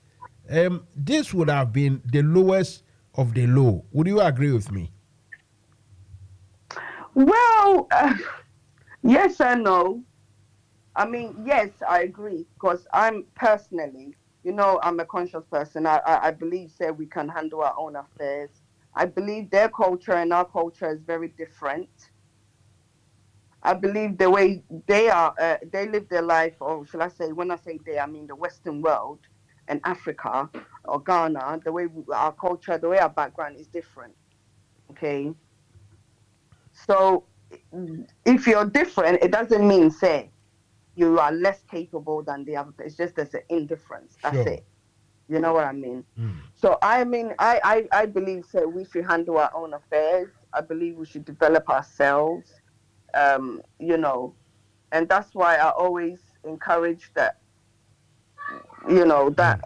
S3: this would have been the lowest of the low. Would you agree with me?
S12: Well, yes and no. I mean, yes, I agree, because I'm personally, I'm a conscious person. I believe that we can handle our own affairs. I believe their culture and our culture is very different. I believe the way they are, they live their life, or should I say, when I say they, I mean the Western world and Africa or Ghana, the way our culture, the way our background is different. Okay. So if you're different, it doesn't mean, say, you are less capable than the other. It's just there's an indifference. That's it. You know what I mean? So I mean, I believe that we should handle our own affairs. I believe we should develop ourselves. You know, and that's why I always encourage that. You know that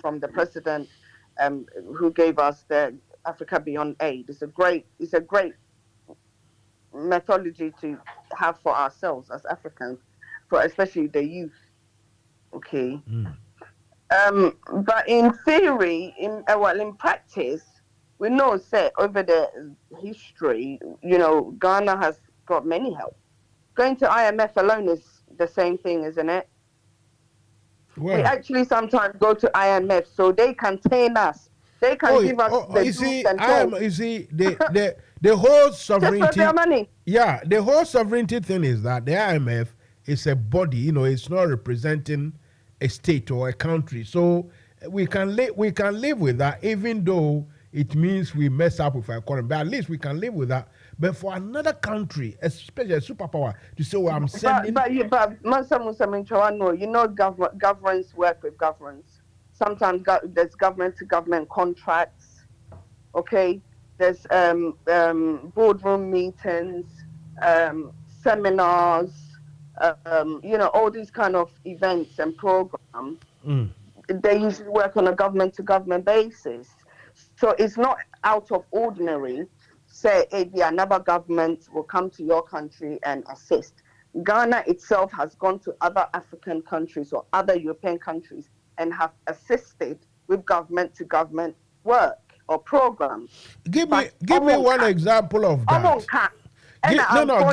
S12: from the president who gave us the Africa Beyond Aid. It's a great methodology to have for ourselves as Africans, for especially the youth. Okay. But in theory, in practice, we know say over the history, you know, Ghana has got many help. Going to IMF alone is the same thing, isn't it? Well, we actually sometimes go to IMF so they contain us. They can give us the
S3: you see, you see, the whole sovereignty.
S12: Just for their money.
S3: Yeah, the whole sovereignty thing is that the IMF is a body. You know, it's not representing a state or a country. So we can live with that, even though it means we mess up with our economy. But at least we can live with that. But for another country, especially a superpower, to say, well, I'm sending.
S12: But Mansa, you know, governments work with governments. Sometimes there's government-to-government contracts. Okay, there's boardroom meetings, seminars, you know, all these kind of events and programs. They usually work on a government-to-government basis. So it's not out of ordinary. Say, another government will come to your country and assist. Ghana itself has gone to other African countries or other European countries and have assisted with government-to-government work or programs.
S3: Give me one example of that.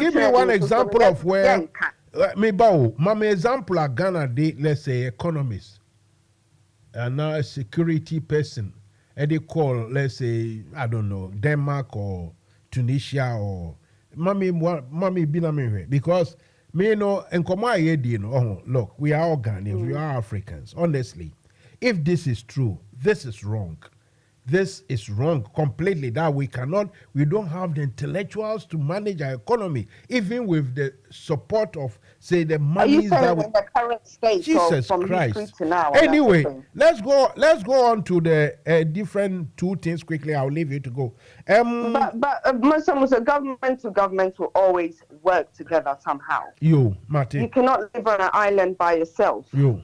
S3: Give me one example of where. My example of Ghana, let's say, economist, and now a security person. And they call, let's say, I don't know, Denmark or Tunisia or Mami Binamire. Because me know and look, we are all Ghanaians, we are Africans. Honestly, if this is true, this is wrong. This is wrong completely. That we don't have the intellectuals to manage our economy, even with the support of, say, the money that we.
S12: In the current state
S3: Jesus
S12: from
S3: Christ.
S12: To now,
S3: anyway, let's go on to the different two things quickly. I'll leave you to go.
S12: But Muslims, government to government will always work together somehow.
S3: You, Martin.
S12: You cannot live on an island by yourself.
S3: You.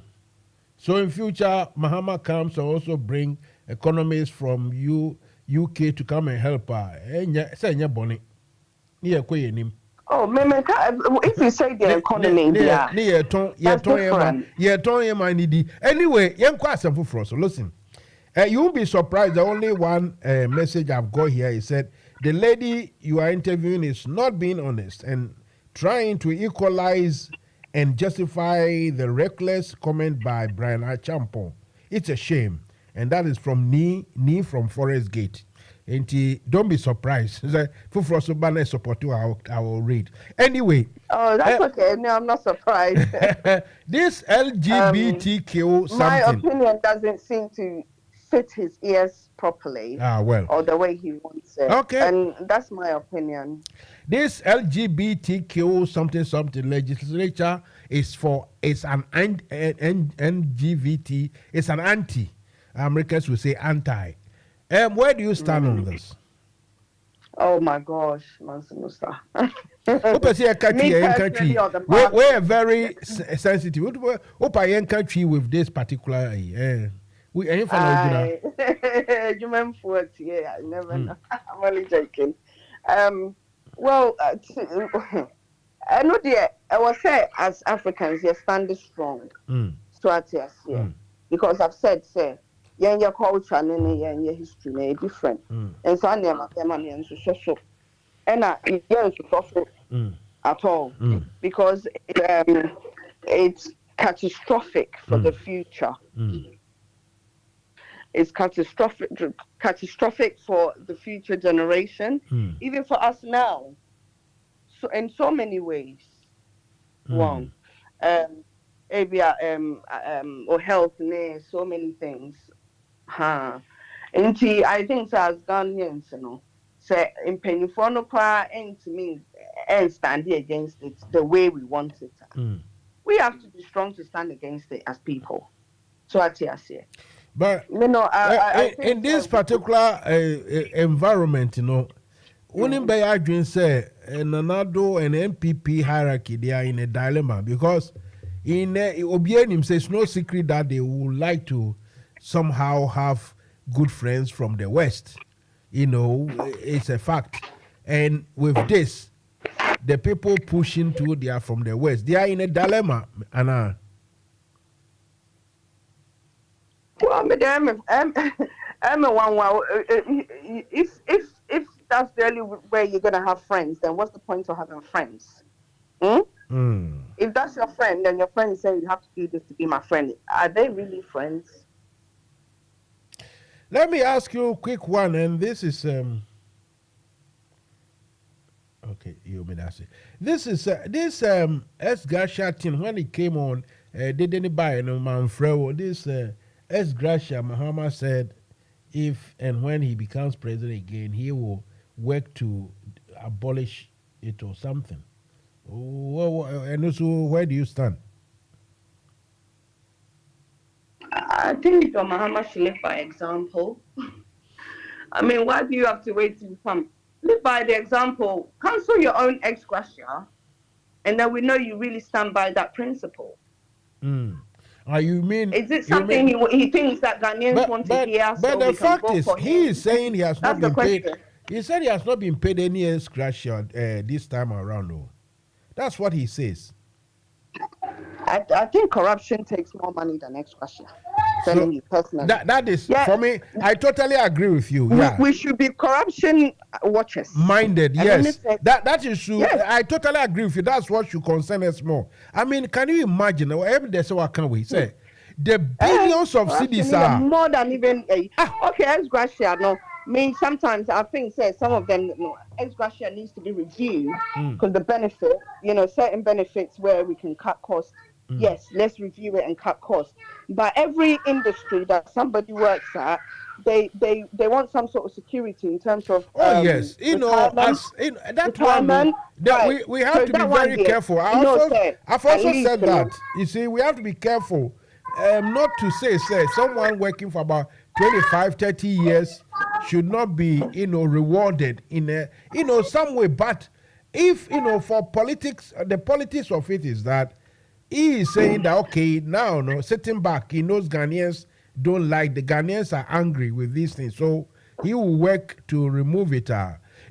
S3: So in future, Mahama comes to also bring economists from UK to come and help her.
S12: Oh, if you say the economy,
S3: Anyway, so listen. You won't be surprised. The only one message I've got here is said the lady you are interviewing is not being honest and trying to equalize and justify the reckless comment by Brian Achampong. It's a shame. And that is from Nee from Forest Gate. And don't be surprised. For support I will read. Anyway.
S12: Oh, that's okay. No, I'm not surprised.
S3: This LGBTQ something.
S12: My opinion doesn't seem to fit his ears properly.
S3: Well.
S12: Or the way he wants it.
S3: Okay.
S12: And that's my opinion.
S3: This LGBTQ something legislature it's an NGVT. It's an anti. Americans will say anti. Where do you stand on this?
S12: Oh my gosh, Mansa Musa.
S3: We're very sensitive. Country with this particular. We ain't I
S12: never know. I'm only joking. Well, I know I will say as Africans, you're standing strong. Because I've said, your culture and your history are different. And so I never and at all. Because it's catastrophic for the future. It's catastrophic for the future generation, even for us now. in so many ways. One, or health, so many things. Huh. And I think as Ghanaians, say in Pennyfono and to me and stand here against it the way we want it. We have to be strong to stand against it as people. So I say.
S3: But
S12: I think
S3: in this particular environment, wouldn't be arguing say Nanado and MPP hierarchy they are in a dilemma because in Obianim says no secret that they would like to somehow have good friends from the West. It's a fact. And with this, the people pushing to they are from the West. They are in a dilemma, Anna.
S12: Well, madam, I'm a one. Wow, if that's the only way you're gonna have friends, then what's the point of having friends? If that's your friend, then your friend is saying you have to do this to be my friend. Are they really friends?
S3: Let me ask you a quick one, and this is okay. You mean that's it. This is this S. Gracia thing when it came on. Didn't buy no Manfredo. This S. Gracia Mahama said, if and when he becomes president again, he will work to abolish it or something. And also, where do you stand?
S12: I think Mahama should live by example. I mean, why do you have to wait to become? Live by the example. Cancel your own ex gratia, and then we know you really stand by that principle.
S3: You mean?
S12: Is it something he thinks that Ghanaians want to hear?
S3: But the fact is, he is saying he has not been paid. He said he has not been paid any ex gratia this time around. No, that's what he says.
S12: I think corruption takes more money than ex gratia.
S3: So
S12: personally.
S3: That is for me. I totally agree with you.
S12: We should be corruption watchers.
S3: Minded, yes. That is true.
S12: Yes.
S3: I totally agree with you. That's what should concern us more. I mean, can you imagine? What can we say? The billions of cities are
S12: more than even okay. Ex gratia, no. I mean, sometimes I think some of them, ex gratia needs to be reviewed because the benefit, certain benefits where we can cut costs. Yes, let's review it and cut costs. But every industry that somebody works at, they want some sort of security in terms of
S3: yes, that's one. We have to be very careful. I've also said that. You see, we have to be careful not to say someone working for about 25, 30 years should not be rewarded in a some way. But if for politics, the politics of it is that he is saying that okay, now sitting back, he knows Ghanaians don't like, the Ghanaians are angry with these things, so he will work to remove it.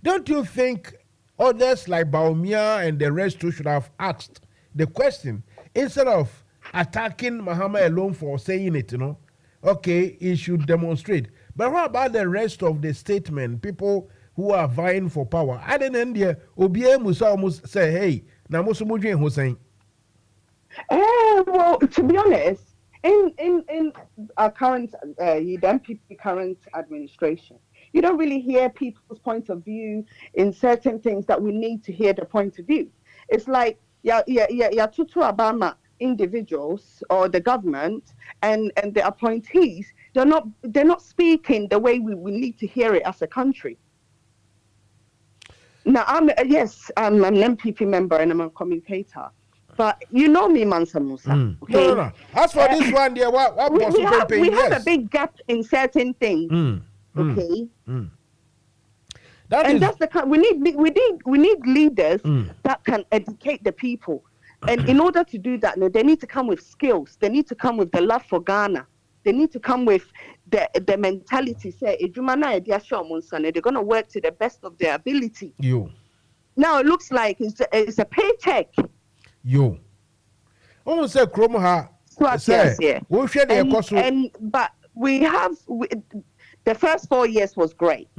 S3: Don't you think others like Baumia and the rest too should have asked the question instead of attacking Mahama alone for saying it? Okay, he should demonstrate. But what about the rest of the statement, people who are vying for power? I didn't hear Musa almost say, hey, now Musa Hussein.
S12: Well, to be honest, in our current the MPP current administration, you don't really hear people's point of view in certain things that we need to hear the point of view. It's like Tutu Obama individuals or the government and the appointees, they're not speaking the way we need to hear it as a country. Now I'm an MPP member and I'm a communicator. But you know me, Mansa Musa. Okay?
S3: No. As for this one, there,
S12: we have a big gap in certain things. Okay. That's the kind we need leaders that can educate the people. And in order to do that, they need to come with skills. They need to come with the love for Ghana. They need to come with the mentality. Say, they're going to work to the best of their ability. Now it looks like it's a paycheck.
S3: Almost say Chromaha.
S12: But we have the first 4 years was great.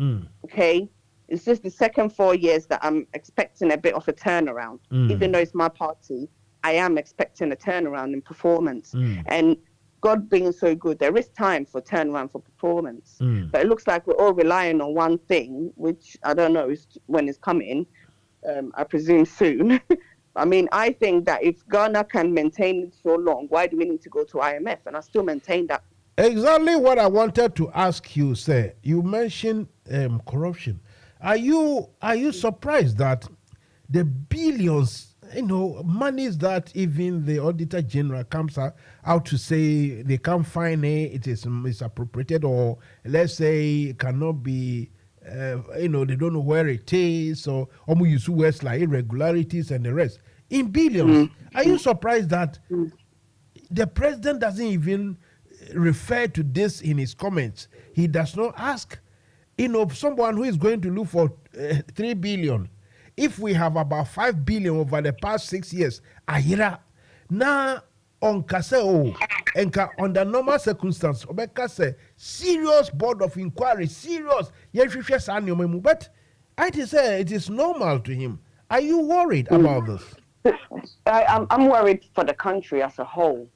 S12: Okay, it's just the second 4 years that I'm expecting a bit of a turnaround. Even though it's my party, I am expecting a turnaround in performance. And God being so good, there is time for turnaround for performance. But it looks like we're all relying on one thing, which I don't know when it's coming. I presume soon. I mean, I think that if Ghana can maintain it so long, why do we need to go to IMF? And I still maintain that.
S3: Exactly what I wanted to ask you, sir. You mentioned corruption. Are you surprised that the billions, monies that even the Auditor General comes out to say they can't find it is misappropriated, or let's say it cannot be, they don't know where it is, or use words like irregularities and the rest in billions. Are you surprised that the president doesn't even refer to this in his comments? He does not ask, someone who is going to look for 3 billion. If we have about 5 billion over the past 6 years, ahira na on kaseo enka under normal circumstances, obeka say serious board of inquiry, serious yehwehwe sa nneomamu. But I say it is normal to him. Are you worried about this?
S12: I'm worried for the country as a whole,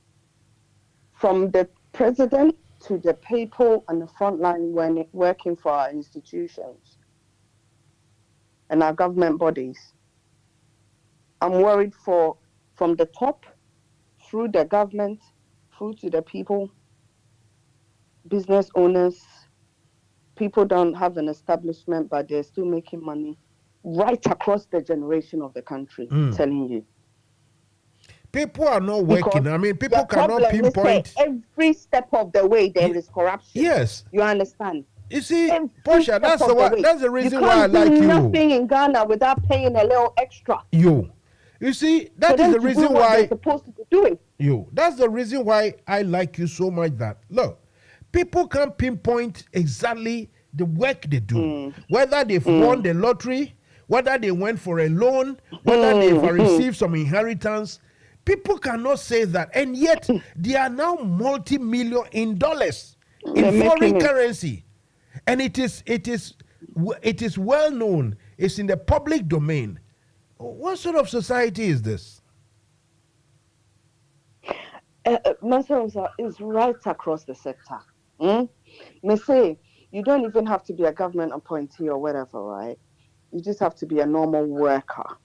S12: from the president to the people on the front line when working for our institutions and our government bodies. I'm worried from the top, through the government, through to the people, business owners. People don't have an establishment, but they're still making money right across the generation of the country, telling you.
S3: People are not working. I mean, people cannot pinpoint.
S12: Every step of the way there is corruption.
S3: Yes.
S12: You understand?
S3: You see, Portia, that's the reason why I like you.
S12: You can't do nothing in Ghana without paying a little extra.
S3: You see, that is the reason why
S12: they're supposed to be doing.
S3: That's the reason why I like you so much. That look, people can pinpoint exactly the work they do, whether they've won the lottery, whether they went for a loan, whether they've received some inheritance. People cannot say that, and yet they are now multi-million in dollars in foreign currency, and it is well known. It's in the public domain. What sort of society is this?
S12: Mansa is right across the sector. Me say you don't even have to be a government appointee or whatever, right? You just have to be a normal worker,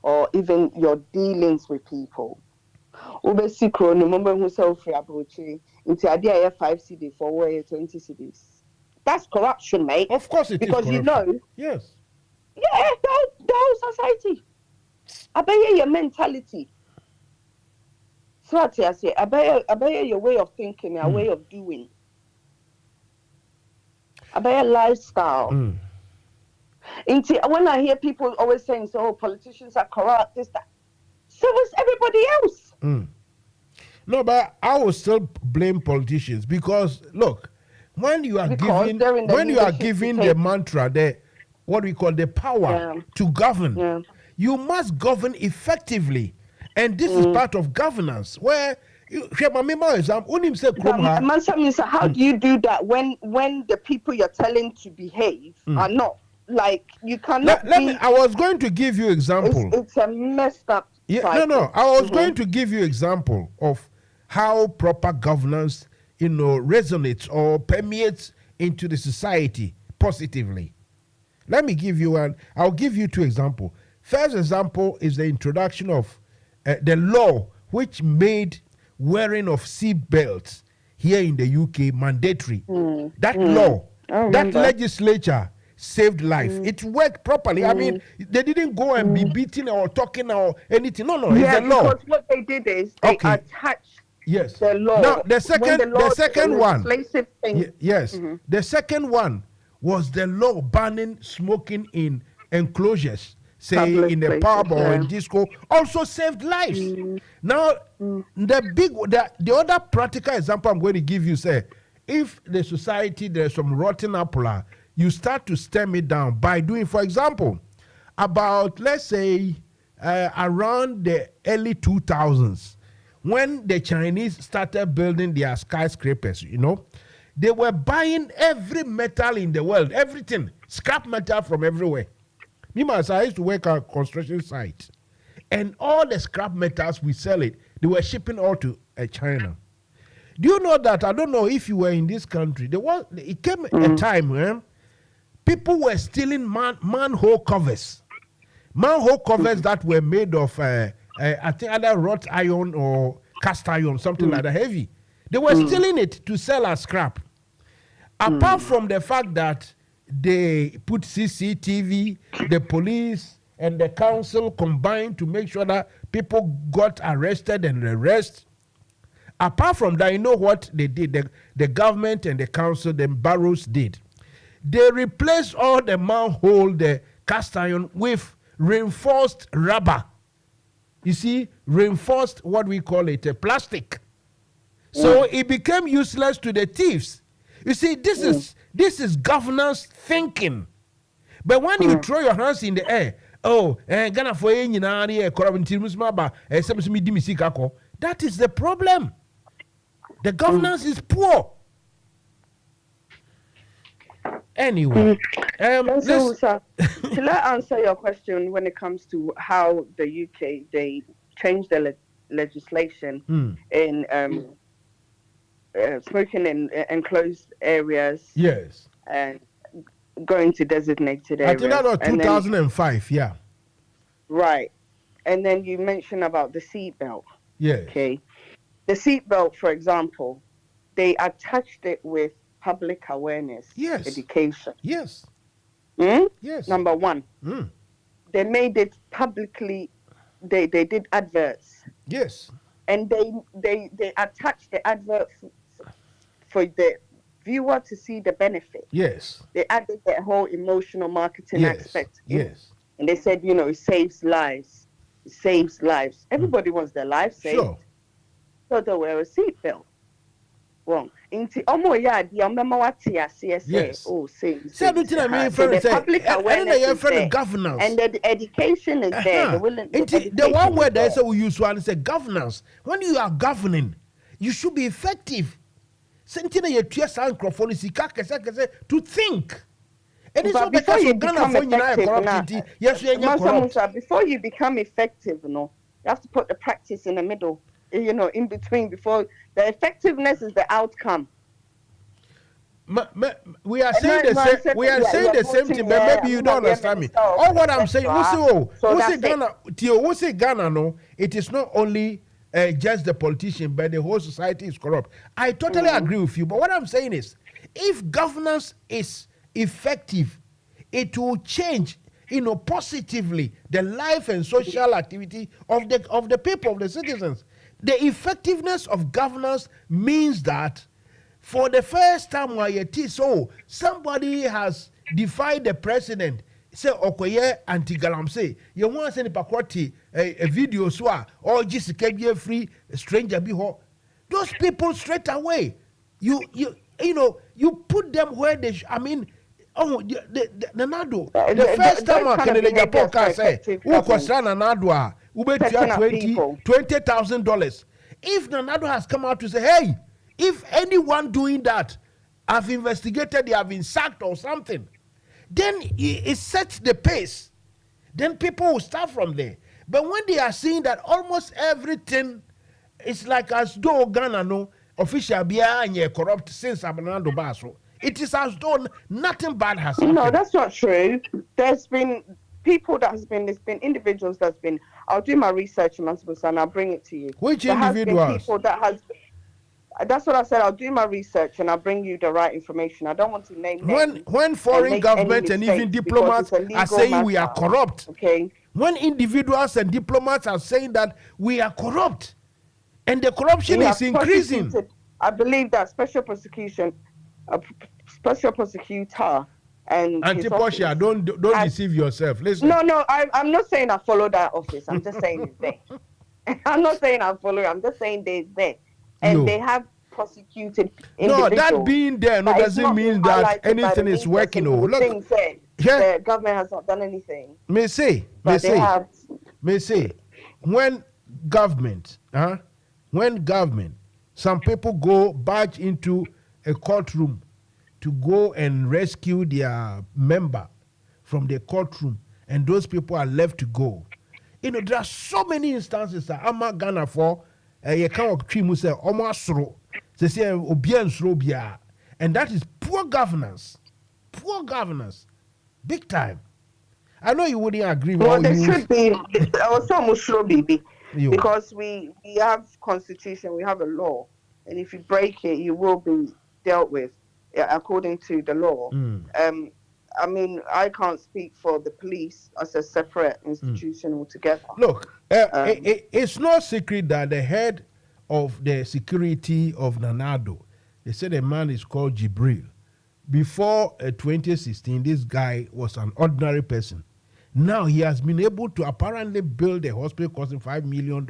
S12: or even your dealings with people. Obesikro no member who sell free abrochi into idea 5 CD for where 20 CDs. That's corruption, mate.
S3: Of course it
S12: because
S3: is.
S12: Because
S3: Yes.
S12: Yeah, the whole society. I bet your mentality. So I say, I bet your way of thinking, your way of doing. I bet your lifestyle. When I hear people always saying, so politicians are corrupt, this, that. So is everybody else.
S3: No, but I will still blame politicians because look, when you are giving the mantra, what we call the power to govern, you must govern effectively, and this is part of governance. Where Mansa,
S12: how do you do that when the people you're telling to behave are not? Like, you cannot
S3: I was going to give you example.
S12: It's a messed up cycle.
S3: I was going to give you example of how proper governance, resonates or permeates into the society positively. Let me give you I'll give you 2 examples. First example is the introduction of the law which made wearing of seat belts here in the UK mandatory. That law, that legislature saved life. It worked properly. I mean, they didn't go and be beating or talking or anything. No, it's a law.
S12: Because what they did is they attached the law.
S3: Now the second one.
S12: Yes.
S3: The second one was the law banning smoking in enclosures, say public in the pub or in disco, also saved lives. Now the other practical example I'm going to give you, say, if the society there's some rotten apple, you start to stem it down by doing, for example, about, let's say, around the early 2000s, when the Chinese started building their skyscrapers, they were buying every metal in the world, everything, scrap metal from everywhere. I used to work at a construction site, and all the scrap metals, we sell it, they were shipping all to China. Do you know that? I don't know if you were in this country. It came a time when people were stealing manhole covers manhole covers that were made of, I think either wrought iron or cast iron, something like that, heavy. They were stealing it to sell as scrap. Apart from the fact that they put CCTV, the police and the council combined to make sure that people got arrested and arrested. Apart from that, you know what they did? The government and the council, the boroughs did. They replaced all the manhole, the cast iron, with reinforced rubber. You see, reinforced, what we call it, a plastic. So it became useless to the thieves. You see, this is governance thinking. But when you throw your hands in the air, Ghana for that is the problem. The governance is poor. Anyway,
S12: Musa, shall I answer your question when it comes to how the UK they changed the legislation in smoking in enclosed areas?
S3: Yes.
S12: And going to designated areas.
S3: I think that was 2005. Yeah.
S12: Right, and then you mentioned about the seatbelt.
S3: Yes.
S12: Okay, the seatbelt, for example, they attached it with public awareness, education.
S3: Yes.
S12: Yes. Number one, they made it publicly. They did adverts.
S3: Yes.
S12: And they attached the advert for the viewer to see the benefit.
S3: Yes.
S12: They added the whole emotional marketing aspect.
S3: Yes.
S12: And they said, it saves lives. It saves lives. Everybody wants their life saved.
S3: Sure.
S12: So they wear a seatbelt. Wrong. Yes. Oh, same.
S3: So the
S12: public awareness is there.
S3: Governance.
S12: And the education is there.
S3: The one word they say we use one is governance. When you are governing, you should be effective. To think. It is not
S12: before you become
S3: effective,
S12: before you become effective, you have to put the practice in the middle, in between. Before the effectiveness is the outcome.
S3: We are saying the same. We are saying the same thing, but maybe you don't understand me. All what I'm saying, Ghana, no, it is not only just the politician, but the whole society is corrupt. I totally agree with you. But what I'm saying is, if governance is effective, it will change, positively the life and social activity of the people, of the citizens. The effectiveness of governance means that for the first time, somebody has defied the president. Say Okoye anti-galamse. You want to send a video or just a free stranger be ho. Those people straight away. You put them where they Nanado. The first time I can the podcast say, Nanado, $20,000. If Nanado has come out to say, hey, if anyone doing that, I've investigated, they have been sacked or something, then it sets the pace. Then people will start from there. But when they are seeing that almost everything is like as though Ghana no official behind corrupt since Abanando Baso. It is as though nothing bad has happened.
S12: No, that's not true. There's been there's been individuals that's been, I'll do my research, Musa, and I'll bring it to you.
S3: Which individuals?
S12: That's what I said. I'll do my research and I'll bring you the right information. I don't want to name names.
S3: When foreign governments and even diplomats are saying we are corrupt,
S12: okay.
S3: When individuals and diplomats are saying that we are corrupt, and the corruption is increasing,
S12: I believe that special prosecutor and
S3: Antiposia, don't deceive yourself. Listen.
S12: No, I'm not saying I follow that office. I'm just saying it's there. I'm not saying I follow it. I'm just saying they're there. And they have prosecuted individuals.
S3: No, that being there doesn't mean that anything is working. Look,
S12: the government has not done anything.
S3: May say, when government, some people go barge into a courtroom to go and rescue their member from the courtroom, and those people are left to go. There are so many instances that I'm not Ghana for. You can't say almost they say and that is poor governance, big time. I know you wouldn't agree.
S12: Well, there should be also Musro baby because we have constitution, we have a law, and if you break it, you will be dealt with according to the law. I mean, I can't speak for the police as a separate institution altogether.
S3: Look, it's no secret that the head of the security of Nanado, they said a man is called Jibril. Before 2016, this guy was an ordinary person. Now he has been able to apparently build a hospital costing $5 million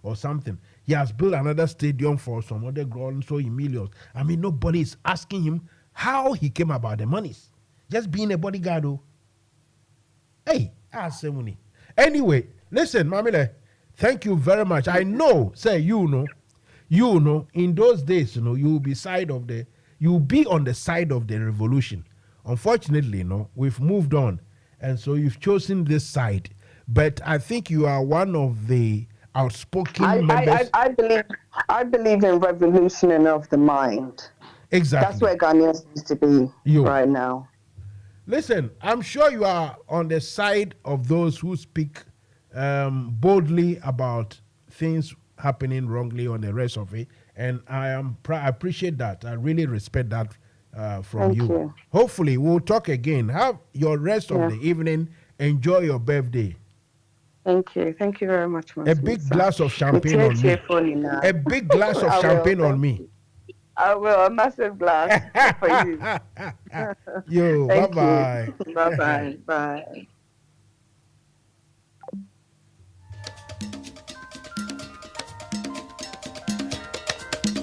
S3: or something. He has built another stadium for some other ground, so in millions. I mean, nobody is asking him how he came about the monies. Just being a bodyguard. Oh. Hey, money. Anyway, listen, Mamile, thank you very much. I know, say you know, in those days, you'll be on the side of the revolution. Unfortunately, we've moved on, and so you've chosen this side. But I think you are one of the outspoken members.
S12: I believe in revolution of the mind.
S3: Exactly.
S12: That's where Ghanaians needs to be right now.
S3: Listen, I'm sure you are on the side of those who speak boldly about things happening wrongly on the rest of it, and I appreciate that. I really respect that from you. Hopefully, we'll talk again. Have your rest of the evening. Enjoy your birthday.
S12: Thank you. Thank you very much, Mansa.
S3: A big glass of champagne on me. A big glass of champagne on me.
S12: I will. A massive glass for you.
S3: Yo, bye-bye.
S12: Bye-bye. Bye.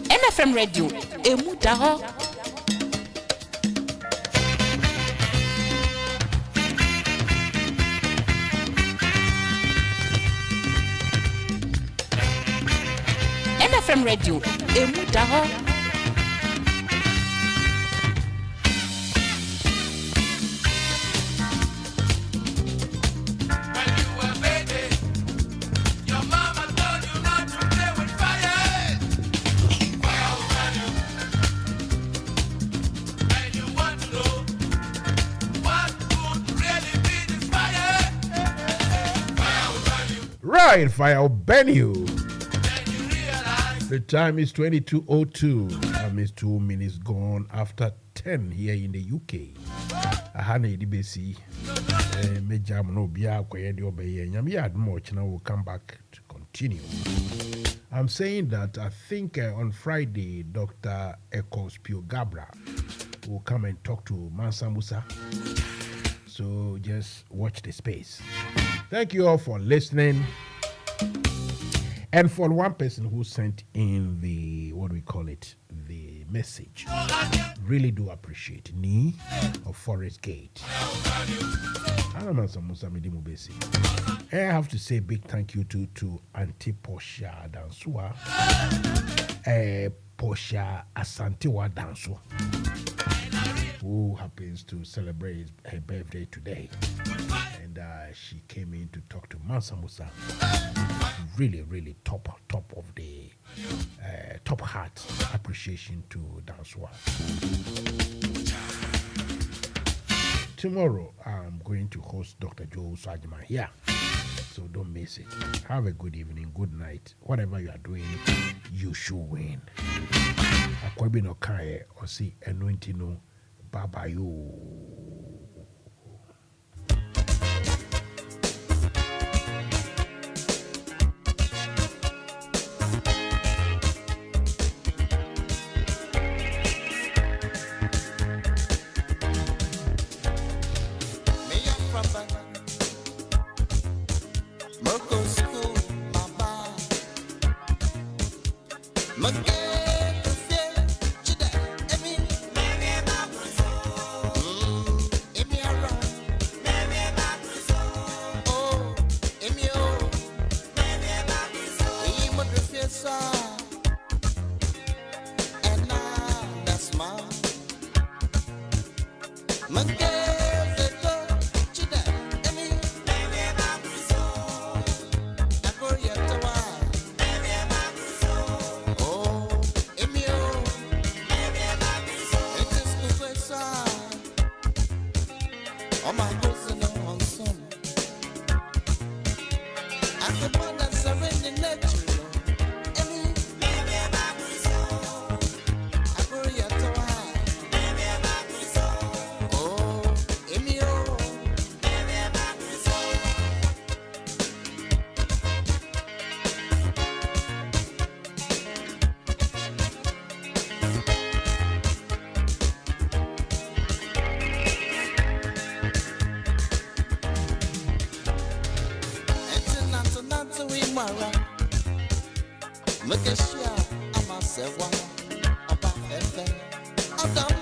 S2: NFM Radio, emu daho. NFM Radio, emu daho.
S3: Right, fire will burn you. The time is 22:02. I miss 2 minutes gone after 10 here in the UK. Ahane Dibesi. Mejam no bia kwedi obeye. Nyame had much now. We'll come back to continue. I'm saying that I think on Friday, Dr. Ekospio Gabra will come and talk to Mansa Musa. So just watch the space. Thank you all for listening. And for one person who sent in the, the message, really do appreciate Ni of Forest Gate. I have to say big thank you to Auntie Portia Dansua, Portia Asantewa Dansua, who happens to celebrate her birthday today. And she came in to talk to Mansa Musa. Really, really top of the top heart appreciation to Dansua. Tomorrow, I'm going to host Dr. Joe Sajima here. So don't miss it. Have a good evening, good night. Whatever you are doing, you should win. Akwabi no kae or see anointing no baba you.
S13: Oh Look at you, I'm a sewa, about FA.